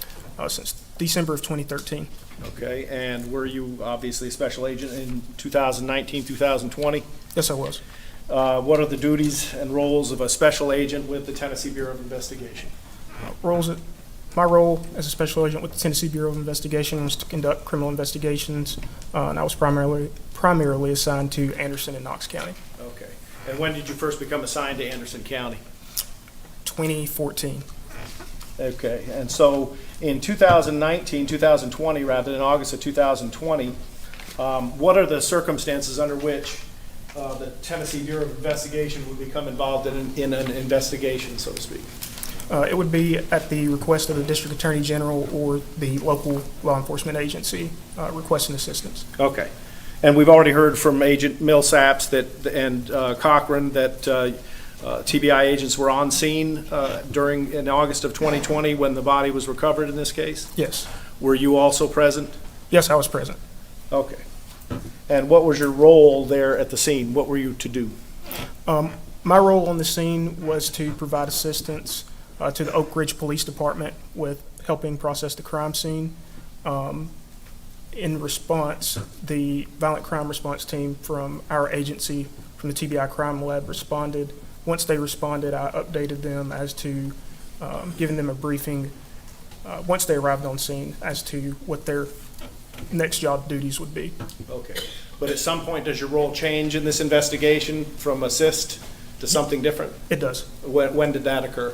Since December of 2013. Okay, and were you obviously a special agent in 2019, 2020? Yes, I was. What are the duties and roles of a special agent with the Tennessee Bureau of Investigation? My role as a special agent with the Tennessee Bureau of Investigation was to conduct criminal investigations, and I was primarily assigned to Anderson and Knox County. Okay. And when did you first become assigned to Anderson County? 2014. Okay, and so in 2020 rather, in August of 2020, what are the circumstances under which the Tennessee Bureau of Investigation would become involved in an investigation, so to speak? It would be at the request of the District Attorney General or the local law enforcement agency requesting assistance. Okay. And we've already heard from Agent Millsaps and Cochran that TBI agents were on scene in August of 2020 when the body was recovered in this case? Yes. Were you also present? Yes, I was present. Okay. And what was your role there at the scene? What were you to do? My role on the scene was to provide assistance to the Oak Ridge Police Department with helping process the crime scene. In response, the violent crime response team from our agency, from the TBI Crime Lab, responded. Once they responded, I updated them as to giving them a briefing once they arrived on scene as to what their next job duties would be. Okay. But at some point, does your role change in this investigation from assist to something different? It does. When did that occur?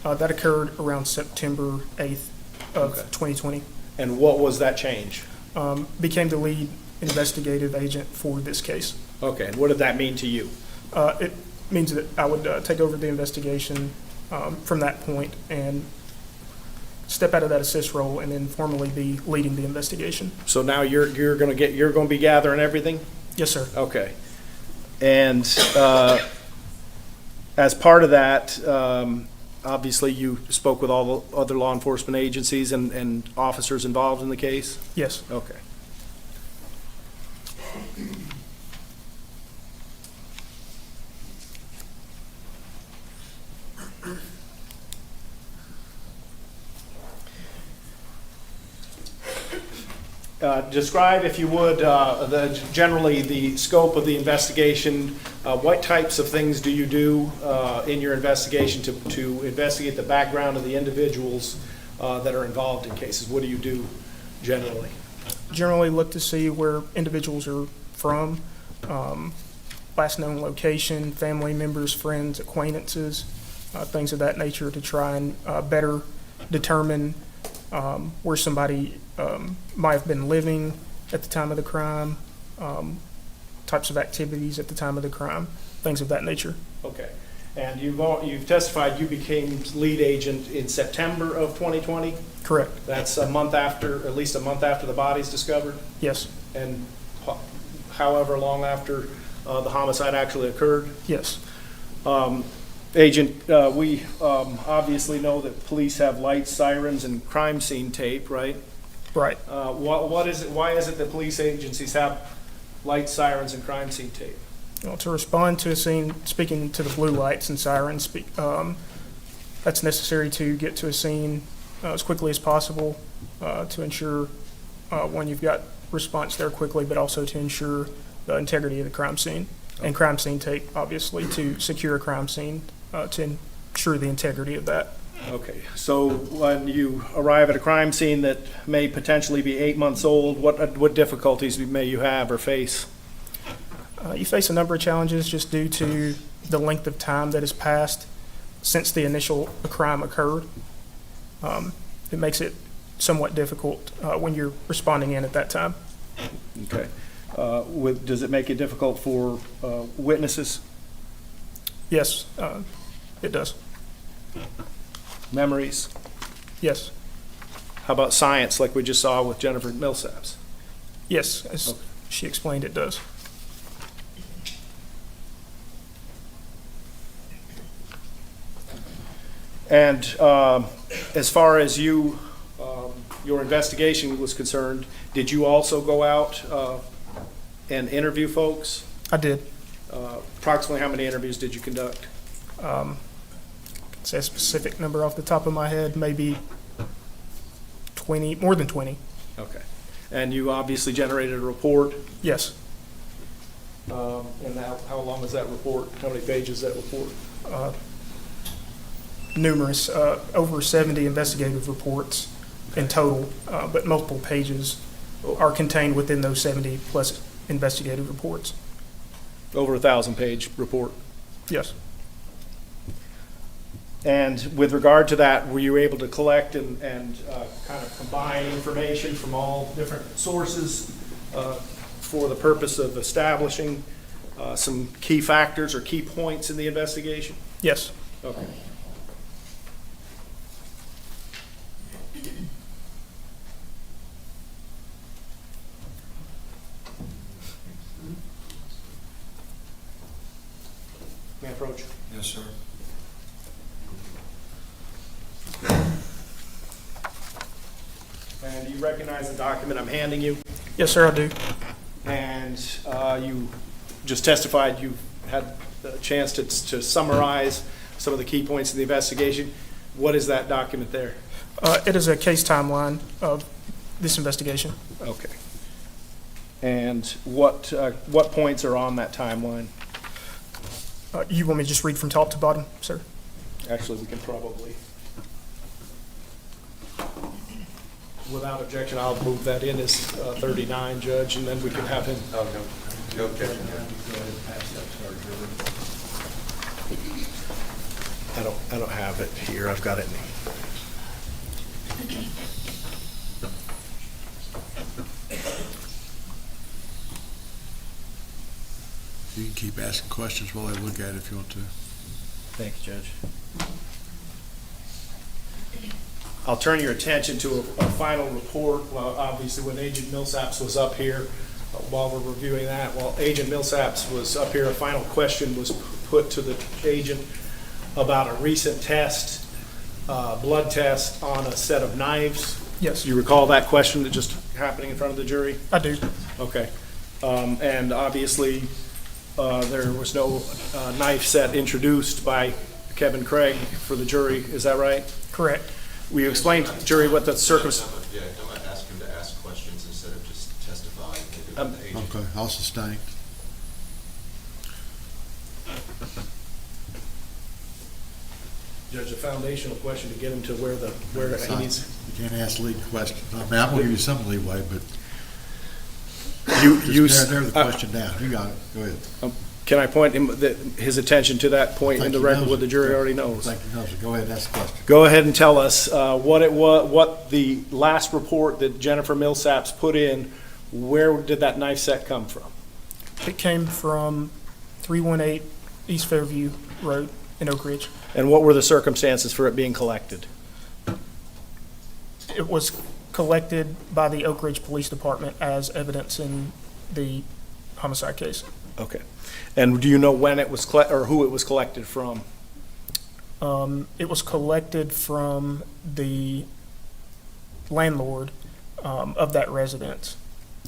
That occurred around September 8th of Okay. 2020. And what was that change? Became the lead investigative agent for this case. Okay, and what did that mean to you? It means that I would take over the investigation from that point and step out of that assist role and then formally be leading the investigation. So now you're going to be gathering everything? Yes, sir. Okay. And as part of that, obviously you spoke with all the other law enforcement agencies and officers involved in the case? Yes. Okay. Describe, if you would, generally the scope of the investigation. What types of things do you do in your investigation to investigate the background of the individuals that are involved in cases? What do you do generally? Generally look to see where individuals are from, last known location, family members, friends, acquaintances, things of that nature to try and better determine where somebody might have been living at the time of the crime, types of activities at the time of the crime, things of that nature. Okay. And you've testified you became lead agent in September of 2020? Correct. That's a month after, at least a month after the body's discovered? Yes. And however long after the homicide actually occurred? Yes. Agent, we obviously know that police have lights, sirens, and crime scene tape, right? Right. What is it? Why is it that police agencies have lights, sirens, and crime scene tape? Well, to respond to a scene, speaking to the blue lights and sirens, that's necessary to get to a scene as quickly as possible to ensure, one, you've got response there quickly, but also to ensure the integrity of the crime scene. And crime scene tape, obviously, to secure a crime scene, to ensure the integrity of that. Okay, so when you arrive at a crime scene that may potentially be 8 months old, what difficulties may you have or face? You face a number of challenges just due to the length of time that has passed since the initial crime occurred. It makes it somewhat difficult when you're responding in at that time. Okay. Does it make it difficult for witnesses? Yes, it does. Memories? Yes. How about science, like we just saw with Jennifer Millsaps? Yes, as she explained, it does. And as far as you your investigation was concerned, did you also go out and interview folks? I did. Approximately how many interviews did you conduct? Say a specific number off the top of my head, maybe 20, more than 20. Okay. And you obviously generated a report. Yes. And how long is that report? How many pages is that report? Numerous, over 70 investigative reports in total, but multiple pages are contained within those 70 plus investigative reports. Over 1,000-page report. Yes. And with regard to that, were you able to collect and kind of combine information from all different sources for the purpose of establishing some key factors or key points in the investigation? Yes. Okay. May I approach? Yes, sir. And you recognize the document I'm handing you? Yes, sir, I do. And you just testified you had a chance to summarize some of the key points of the investigation. What is that document there? It is a case timeline of this investigation. Okay. And what points are on that timeline? You want me to just read from top to bottom, sir? Actually, we can probably, without objection, I'll move that in as 39, Judge, and then we can have him. Oh, no. Okay. I don't have it here. I've got it. You can keep asking questions while I look at it if you want to. Thank you, Judge. I'll turn your attention to a final report. Well, obviously, when Agent Millsaps was up here, while we're reviewing that, while Agent Millsaps was up here, a final question was put to the agent about a recent test, blood test on a set of knives. Yes. You recall that question that just happening in front of the jury? I do. Okay. And obviously, there was no knife set introduced by Kevin Craig for the jury. Is that right? Correct. Will you explain to the jury what the circumstances? Yeah, don't ask him to ask questions instead of just testifying. Okay, I'll sustain. Judge, a foundational question to get him to where he needs. You can't ask lead questions. I mean, I'm gonna give you some leeway, but You, just narrow the question down. You got it. Go ahead. can I point his attention to that point in the record what the jury already knows? Thank you, no, so go ahead and ask the question. Go ahead and tell us what the last report that Jennifer Millsaps put in, where did that knife set come from? It came from 318 East Fairview Road in Oak Ridge. And what were the circumstances for it being collected? It was collected by the Oak Ridge Police Department as evidence in the homicide case. Okay. And do you know when it was or who it was collected from? It was collected from the landlord of that residence.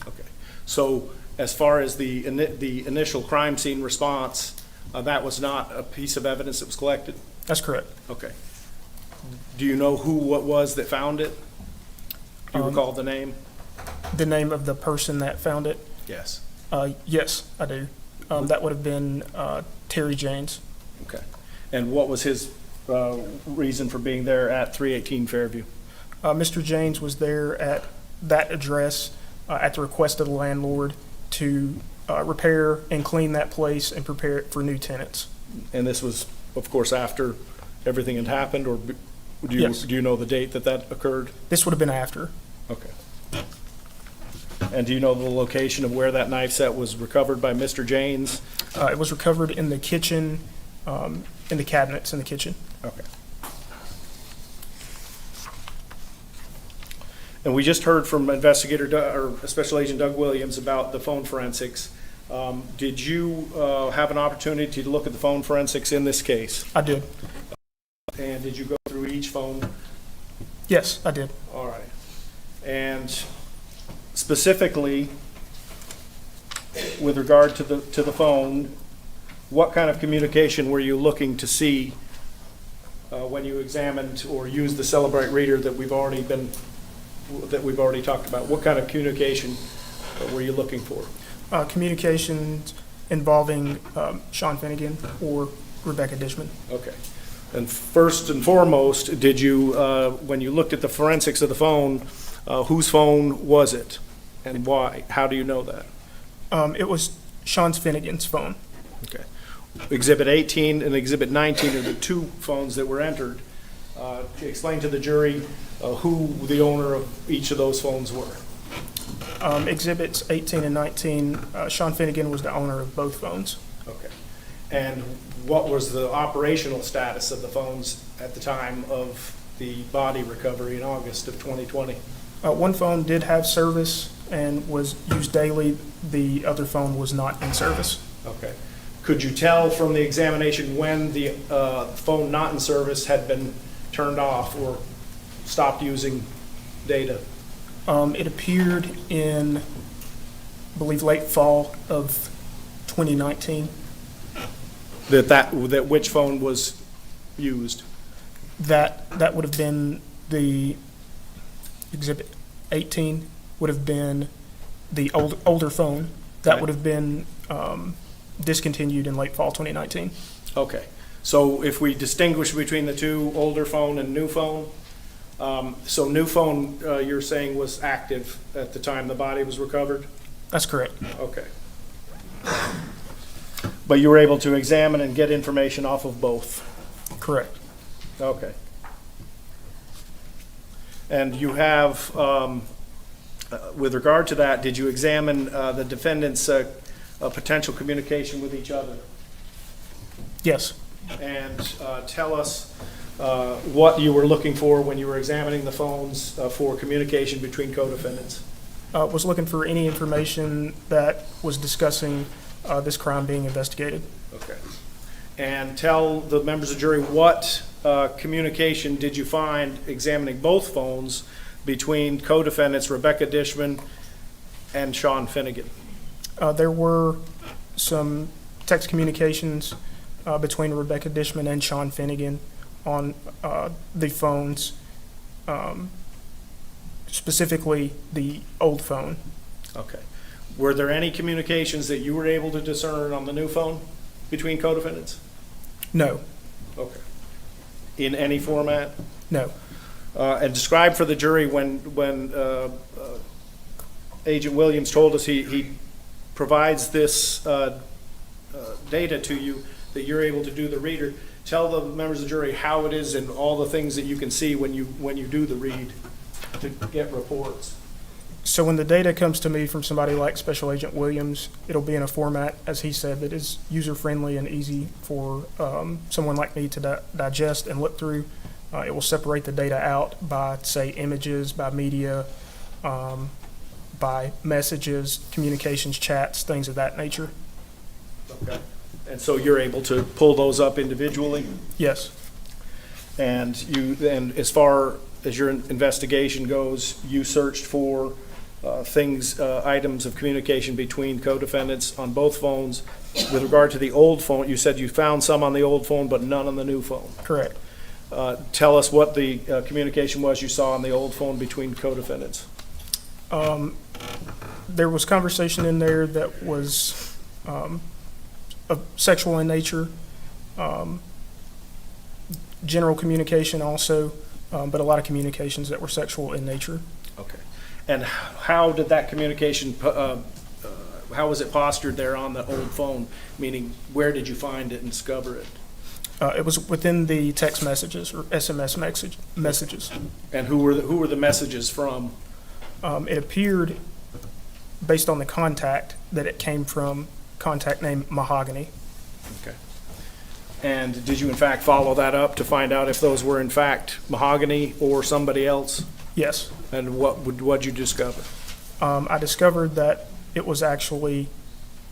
Okay. So as far as the initial crime scene response, that was not a piece of evidence that was collected? That's correct. Okay. Do you know who it was that found it? Do you recall the name? The name of the person that found it? Yes. Yes, I do. That would have been Terry James. Okay. And what was his reason for being there at 318 Fairview? Mr. James was there at that address at the request of the landlord to repair and clean that place and prepare it for new tenants. And this was, of course, after everything had happened, or Yes. do you know the date that occurred? This would have been after. Okay. And do you know the location of where that knife set was recovered by Mr. James? It was recovered in the kitchen, in the cabinets in the kitchen. Okay. And we just heard from Special Agent Doug Williams about the phone forensics. Did you have an opportunity to look at the phone forensics in this case? I did. And did you go through each phone? Yes, I did. All right. And specifically, with regard to the phone, what kind of communication were you looking to see when you examined or used the Celebrate reader that we've already talked about? What kind of communication were you looking for? Communications involving Sean Finnegan or Rebecca Dishman. Okay. And first and foremost, did you, when you looked at the forensics of the phone, whose phone was it and why? How do you know that? It was Sean Finnegan's phone. Okay. Exhibit 18 and Exhibit 19 are the two phones that were entered. Explain to the jury who the owner of each of those phones were. Exhibits 18 and 19, Sean Finnegan was the owner of both phones. Okay. And what was the operational status of the phones at the time of the body recovery in August of 2020? One phone did have service and was used daily. The other phone was not in service. Okay. Could you tell from the examination when the phone not in service had been turned off or stopped using data? It appeared in, I believe, late fall of 2019. That which phone was used? That would have been the Exhibit 18 would have been the older phone. That Okay. would have been discontinued in late fall 2019. Okay. So if we distinguish between the two, older phone and new phone, so new phone, you're saying was active at the time the body was recovered? That's correct. Okay. But you were able to examine and get information off of both? Correct. Okay. And you have, with regard to that, did you examine the defendant's potential communication with each other? Yes. And tell us what you were looking for when you were examining the phones for communication between co-defendants. Was looking for any information that was discussing this crime being investigated. Okay. And tell the members of the jury what communication did you find examining both phones between co-defendants Rebecca Dishman and Sean Finnegan? There were some text communications between Rebecca Dishman and Sean Finnegan on the phones, specifically the old phone. Okay. Were there any communications that you were able to discern on the new phone between co-defendants? No. Okay. In any format? No. And describe for the jury when Agent Williams told us he provides this data to you that you're able to do the reader. Tell the members of the jury how it is and all the things that you can see when you do the read to get reports. So when the data comes to me from somebody like Special Agent Williams, it'll be in a format, as he said, that is user-friendly and easy for someone like me to digest and look through. It will separate the data out by, say, images, by media, by messages, communications, chats, things of that nature. Okay. And so you're able to pull those up individually? Yes. And as far as your investigation goes, you searched for items of communication between co-defendants on both phones. With regard to the old phone, you said you found some on the old phone, but none on the new phone. Correct. Tell us what the communication was you saw on the old phone between co-defendants. There was conversation in there that was sexual in nature, general communication also, but a lot of communications that were sexual in nature. Okay. And how did that communication, how was it postured there on the old phone? Meaning, where did you find it and discover it? It was within the text messages or SMS messages. And who were the messages from? It appeared, based on the contact, that it came from contact named Mahogany. Okay. And did you in fact follow that up to find out if those were in fact Mahogany or somebody else? Yes. And what'd you discover? I discovered that it was actually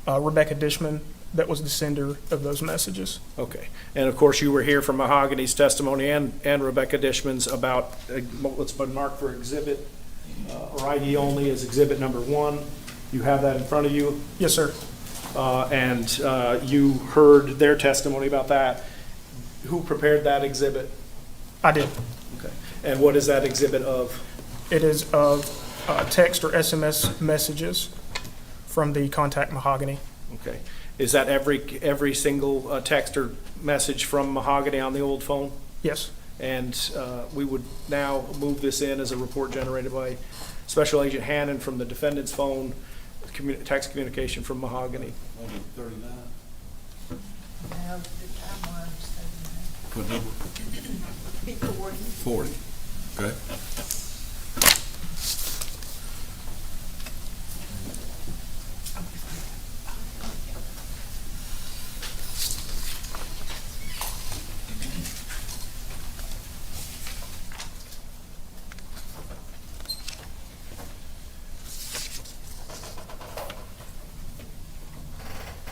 Rebecca Dishman that was the sender of those messages. Okay. And of course, you were here for Mahogany's testimony and Rebecca Dishman's about what's been marked for Exhibit or ID only as exhibit number 1. You have that in front of you, Yes, sir. and you heard their testimony about that. Who prepared that exhibit? I did. Okay. And what is that exhibit of? It is of text or SMS messages from the contact Mahogany. Okay. Is that every single text or message from Mahogany on the old phone? Yes. And we would now move this in as a report generated by Special Agent Hannon from the defendant's phone, text communication from Mahogany. What number? 40. Okay.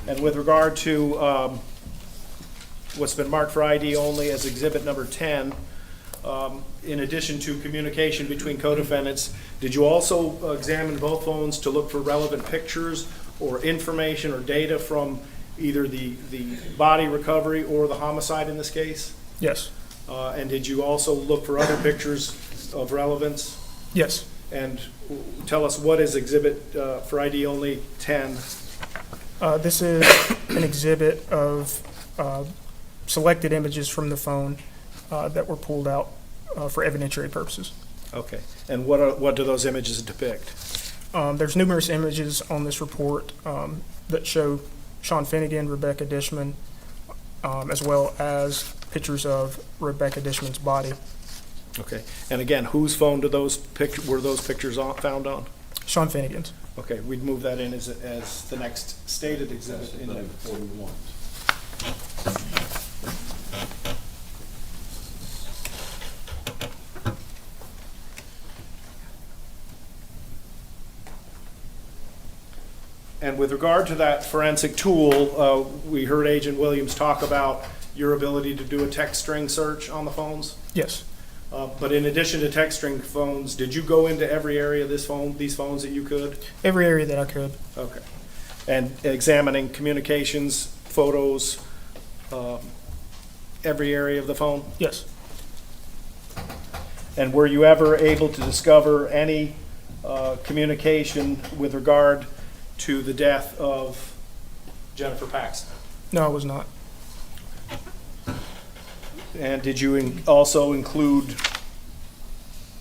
And with regard to what's been marked for ID only as exhibit number 10, in addition to communication between co-defendants, did you also examine both phones to look for relevant pictures or information or data from either the body recovery or the homicide in this case? Yes. And did you also look for other pictures of relevance? Yes. And tell us, what is exhibit for ID only 10? This is an exhibit of selected images from the phone that were pulled out for evidentiary purposes. Okay. And what do those images depict? There's numerous images on this report that show Sean Finnegan, Rebecca Dishman, as well as pictures of Rebecca Dishman's body. Okay. And again, whose phone were those pictures found on? Sean Finnegan's. Okay, we'd move that in as the next stated exhibit. In there. 41. And with regard to that forensic tool, we heard Agent Williams talk about your ability to do a text string search on the phones. Yes. But in addition to text string phones, did you go into every area of these phones that you could? Every area that I could. Okay. And examining communications, photos, every area of the phone? Yes. And were you ever able to discover any communication with regard to the death of Jennifer Paxton? No, I was not. And did you also include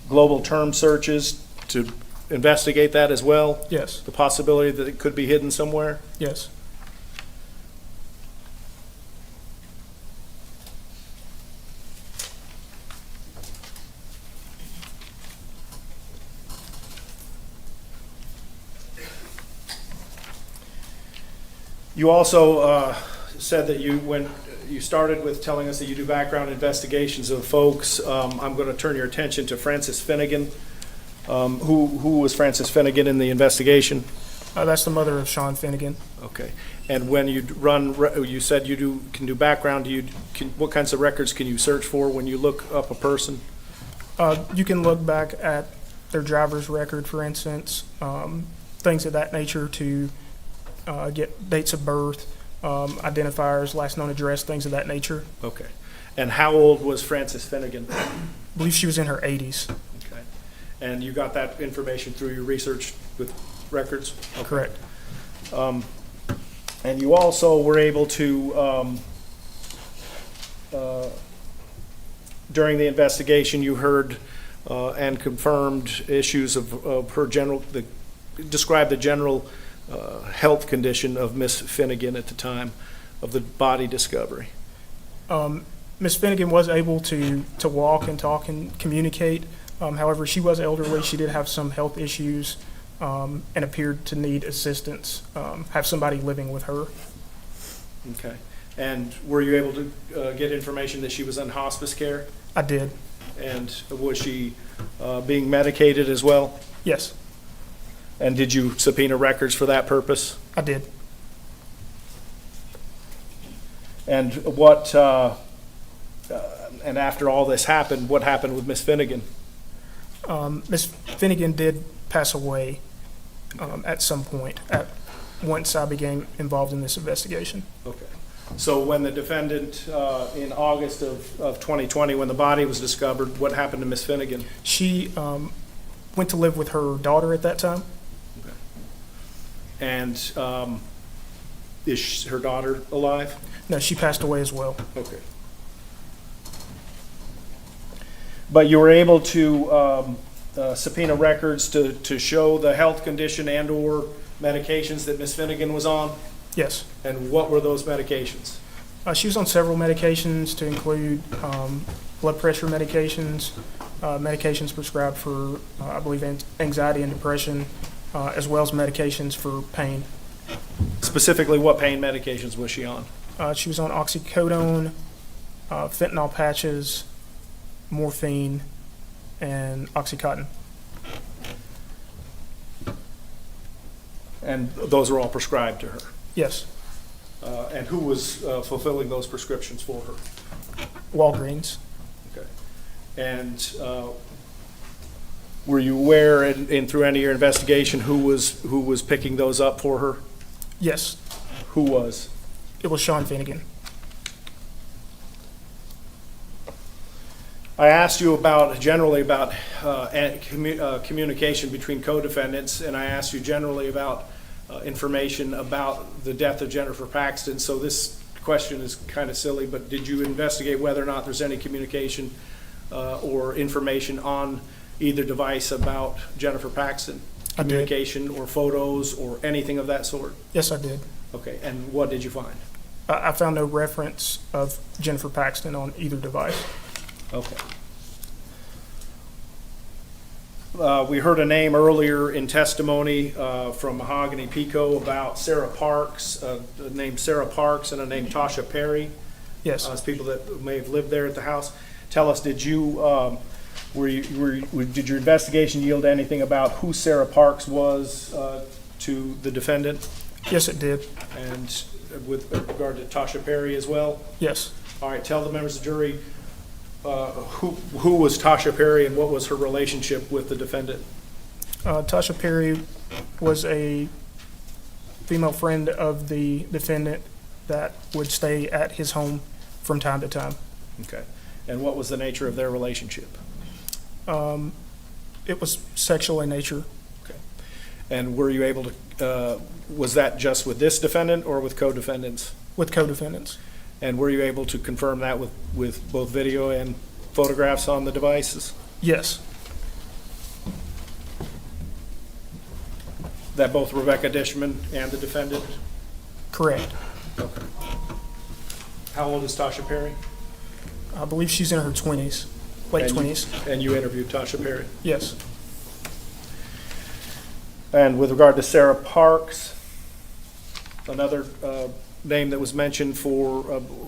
global term searches to investigate that as well? Yes. The possibility that it could be hidden somewhere? Yes. You also said that when you started with telling us that you do background investigations of folks. I'm going to turn your attention to Frances Finnegan. Who was Frances Finnegan in the investigation? That's the mother of Sean Finnegan. Okay. And when you you said you can do background. What kinds of records can you search for when you look up a person? You can look back at their driver's record, for instance, things of that nature to get dates of birth, identifiers, last known address, things of that nature. Okay. And how old was Frances Finnegan? I believe she was in her 80s. Okay. And you got that information through your research with records? Okay. Correct. And you also were able to, during the investigation, you heard and confirmed issues of her describe the general health condition of Miss Finnegan at the time of the body discovery. Miss Finnegan was able to walk and talk and communicate. However, she was elderly. She did have some health issues and appeared to need assistance, have somebody living with her. Okay. And were you able to get information that she was on hospice care? I did. And was she being medicated as well? Yes, And did you subpoena records for that purpose? I did. And and after all this happened, what happened with Miss Finnegan? Ms. Finnegan did pass away at some point, once I became involved in this investigation. Okay. So when the defendant, in August of 2020, when the body was discovered, what happened to Ms. Finnegan? She went to live with her daughter at that time. And is her daughter alive? No, she passed away as well. Okay. But you were able to subpoena records to show the health condition and/or medications that Ms. Finnegan was on? Yes. And what were those medications? She was on several medications to include blood pressure medications, medications prescribed for, I believe, anxiety and depression, as well as medications for pain. Specifically, what pain medications was she on? She was on oxycodone, fentanyl patches, morphine, and Oxycontin. And those are all prescribed to her? Yes. And who was fulfilling those prescriptions for her? Walgreens. Okay. And were you aware, and through any of your investigation, who was picking those up for her? Yes. Who was? It was Sean Finnegan. I asked you generally about communication between co-defendants, and I asked you generally about information about the death of Jennifer Paxton. So this question is kind of silly, but did you investigate whether or not there's any communication or information on either device about Jennifer Paxton? I did. Communication or photos or anything of that sort? Yes, I did. Okay, and what did you find? I found no reference of Jennifer Paxton on either device. Okay. We heard a name earlier in testimony from Mahogany Pico about Sarah Parks, the name Sarah Parks and a name Tasha Perry. Yes. As people that may have lived there at the house. Tell us, did your investigation yield anything about who Sarah Parks was to the defendant? Yes, it did. And with regard to Tasha Perry as well? Yes. All right, tell the members of the jury who was Tasha Perry and what was her relationship with the defendant? Tasha Perry was a female friend of the defendant that would stay at his home from time to time. Okay. And what was the nature of their relationship? It was sexual in nature. Okay. And were you able to, was that just with this defendant or with co-defendants? With co-defendants. And were you able to confirm that with both video and photographs on the devices? Yes. That both Rebecca Dishman and the defendant? Correct. Okay. How old is Tasha Perry? I believe she's in her 20s, late 20s. And you interviewed Tasha Perry? Yes. And with regard to Sarah Parks, another name that was mentioned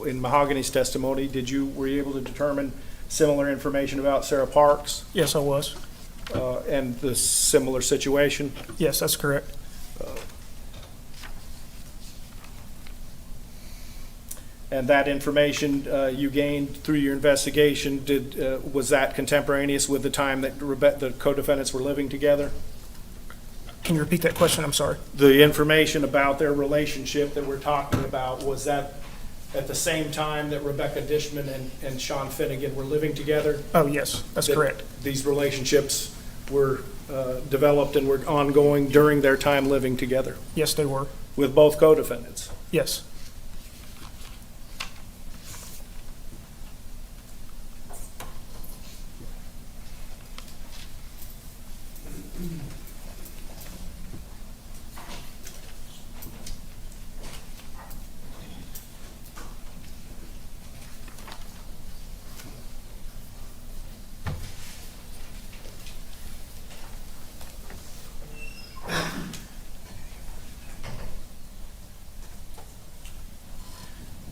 in Mahogany's testimony, were you able to determine similar information about Sarah Parks Yes, I was. and the similar situation? Yes, that's correct. And that information you gained through your investigation, was that contemporaneous with the time that the co-defendants were living together? Can you repeat that question? I'm sorry. The information about their relationship that we're talking about, was that at the same time that Rebecca Dishman and Sean Finnegan were living together? Oh, yes, that's correct. These relationships were developed and were ongoing during their time living together Yes, they were. with both co-defendants? Yes.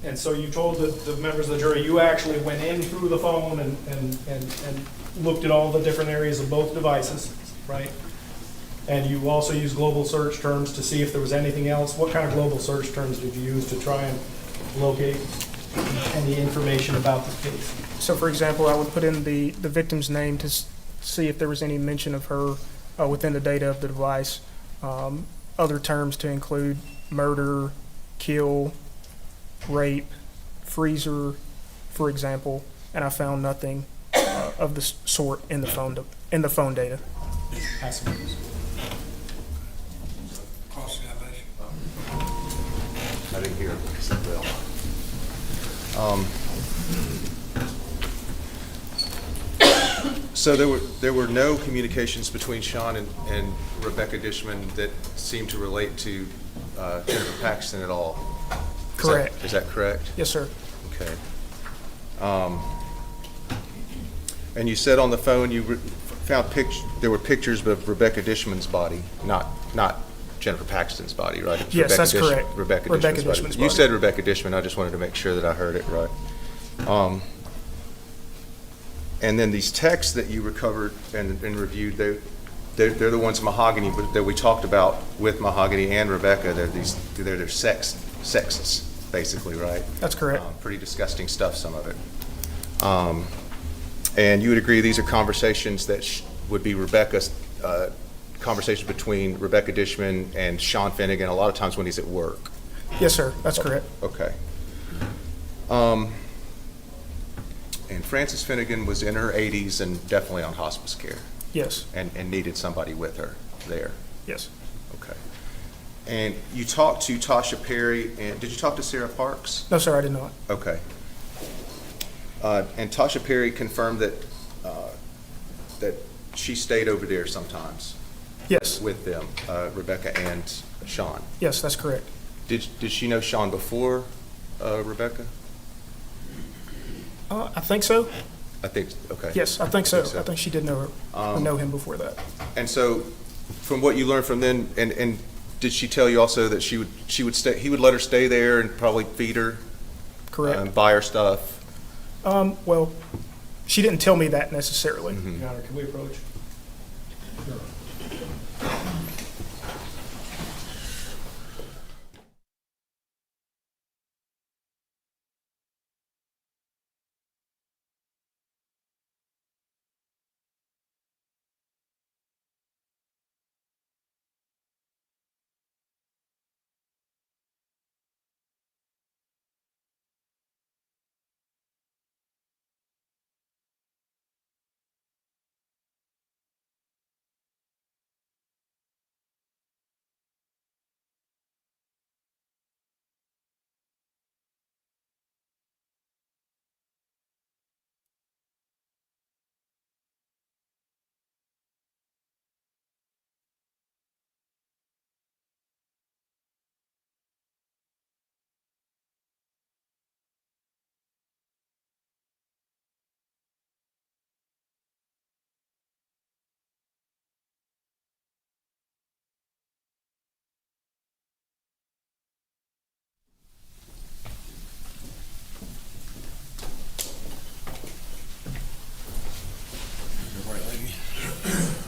And so you told the members of the jury, you actually went in through the phone and looked at all the different areas of both devices, right? And you also used global search terms to see if there was anything else. What kind of global search terms did you use to try and locate any information about the case? So, for example, I would put in the victim's name to see if there was any mention of her within the data of the device. Other terms to include murder, kill, rape, freezer, for example, and I found nothing of the sort in the phone data. Cross-examination. I didn't hear something else. So there were no communications between Sean and Rebecca Dishman that seemed to relate to Jennifer Paxton at all? Correct. Is that correct? Yes, sir. Okay. And you said on the phone found there were pictures of Rebecca Dishman's body, not Jennifer Paxton's body, right? It was Yes, that's correct. Rebecca Rebecca Dishman's Dishman's body. You body. said Rebecca Dishman. I just wanted to make sure that I heard it right. And then these texts that you recovered and reviewed, they're the ones Mahogany that we talked about with Mahogany and Rebecca. They're sexist, basically, right? That's correct. Pretty disgusting stuff, some of it. And you would agree these are conversations that would be Rebecca's conversations between Rebecca Dishman and Sean Finnegan, a lot of times when he's at work. Yes, sir. That's correct. Okay. And Frances Finnegan was in her 80s and definitely on hospice care Yes. and needed somebody with her there. Yes. Okay. And you talked to Tasha Perry, and did you talk to Sarah Parks? No, sir, I did not. Okay. And Tasha Perry confirmed that that she stayed over there sometimes Yes. with them, Rebecca and Sean. Yes, that's correct. Did she know Sean before Rebecca? I think so. I think, okay. Yes, I think so. Think so. I think she did know him before that. And so, from what you learned from them, and did she tell you also that he would let her stay there and probably feed her? Correct. Buy her stuff? Well, she didn't tell me that necessarily. Mm-hmm. Your Honor, can we approach?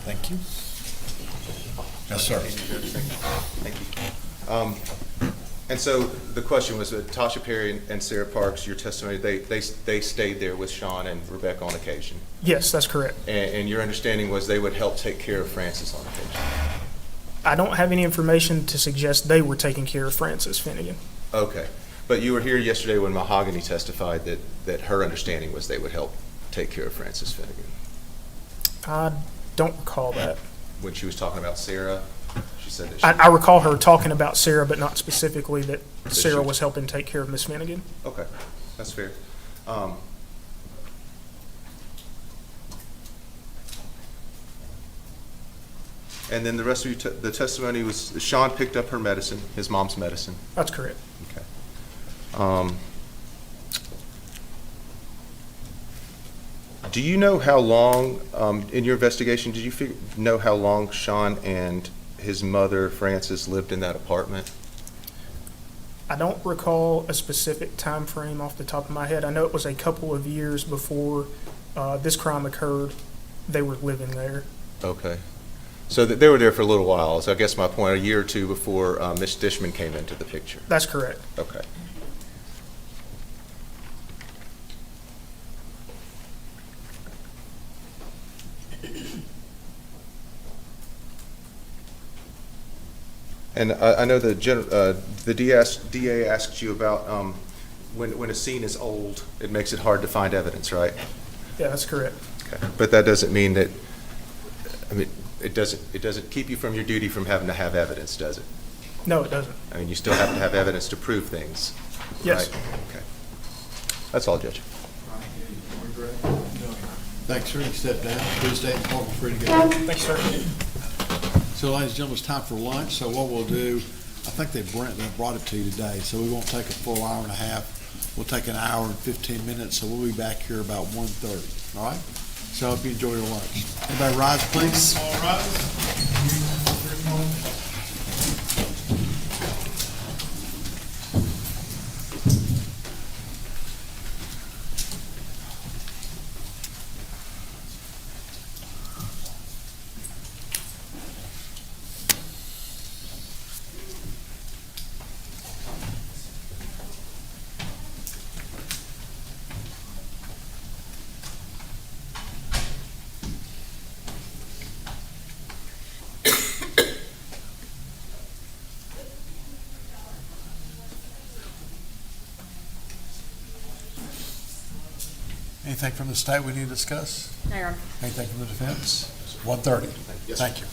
Thank you. Yes, sir. Thank you. And so the question was, Tasha Perry and Sarah Parks, your testimony, they stayed there with Sean and Rebecca on occasion. Yes, that's correct. And your understanding was they would help take care of Frances on occasion. I don't have any information to suggest they were taking care of Frances Finnegan. Okay. But you were here yesterday when Mahogany testified that her understanding was they would help take care of Frances Finnegan. I don't recall that. When she was talking about Sarah, she said that she... I recall her talking about Sarah, but not specifically that she- Sarah was helping take care of Miss Finnegan. Okay, that's fair. And then the rest of the testimony was Sean picked up her medicine, his mom's medicine. That's correct. Okay. Do you know how long, in your investigation, did you know how long Sean and his mother, Frances, lived in that apartment? I don't recall a specific time frame off the top of my head. I know it was a couple of years before this crime occurred. They were living there. Okay. So they were there for a little while. So I guess my point, a year or two before Miss Dishman came into the picture. That's correct. Okay. And I know the DA asked you about when a scene is old, it makes it hard to find evidence, right? Yeah, that's correct. Okay. But that doesn't mean that, I mean, it doesn't keep you from your duty from having to have evidence, does it? No, it doesn't. I mean, you still have to have evidence to prove things, Yes. right? Okay. That's all, Judge. Thanks, sir. You step down. Please stay in the park, free to go. Thanks, sir. So, ladies and gentlemen, it's time for lunch. So what we'll do, I think they brought it to you today, so we won't take a full hour and a half. We'll take an hour and 15 minutes, so we'll be back here about 1:30, all right? So I hope you enjoy your lunch. Everybody rise, please. All rise. Anything from the state we need to discuss? No, Your Honor. Anything from the defense? 1:30. Thank you.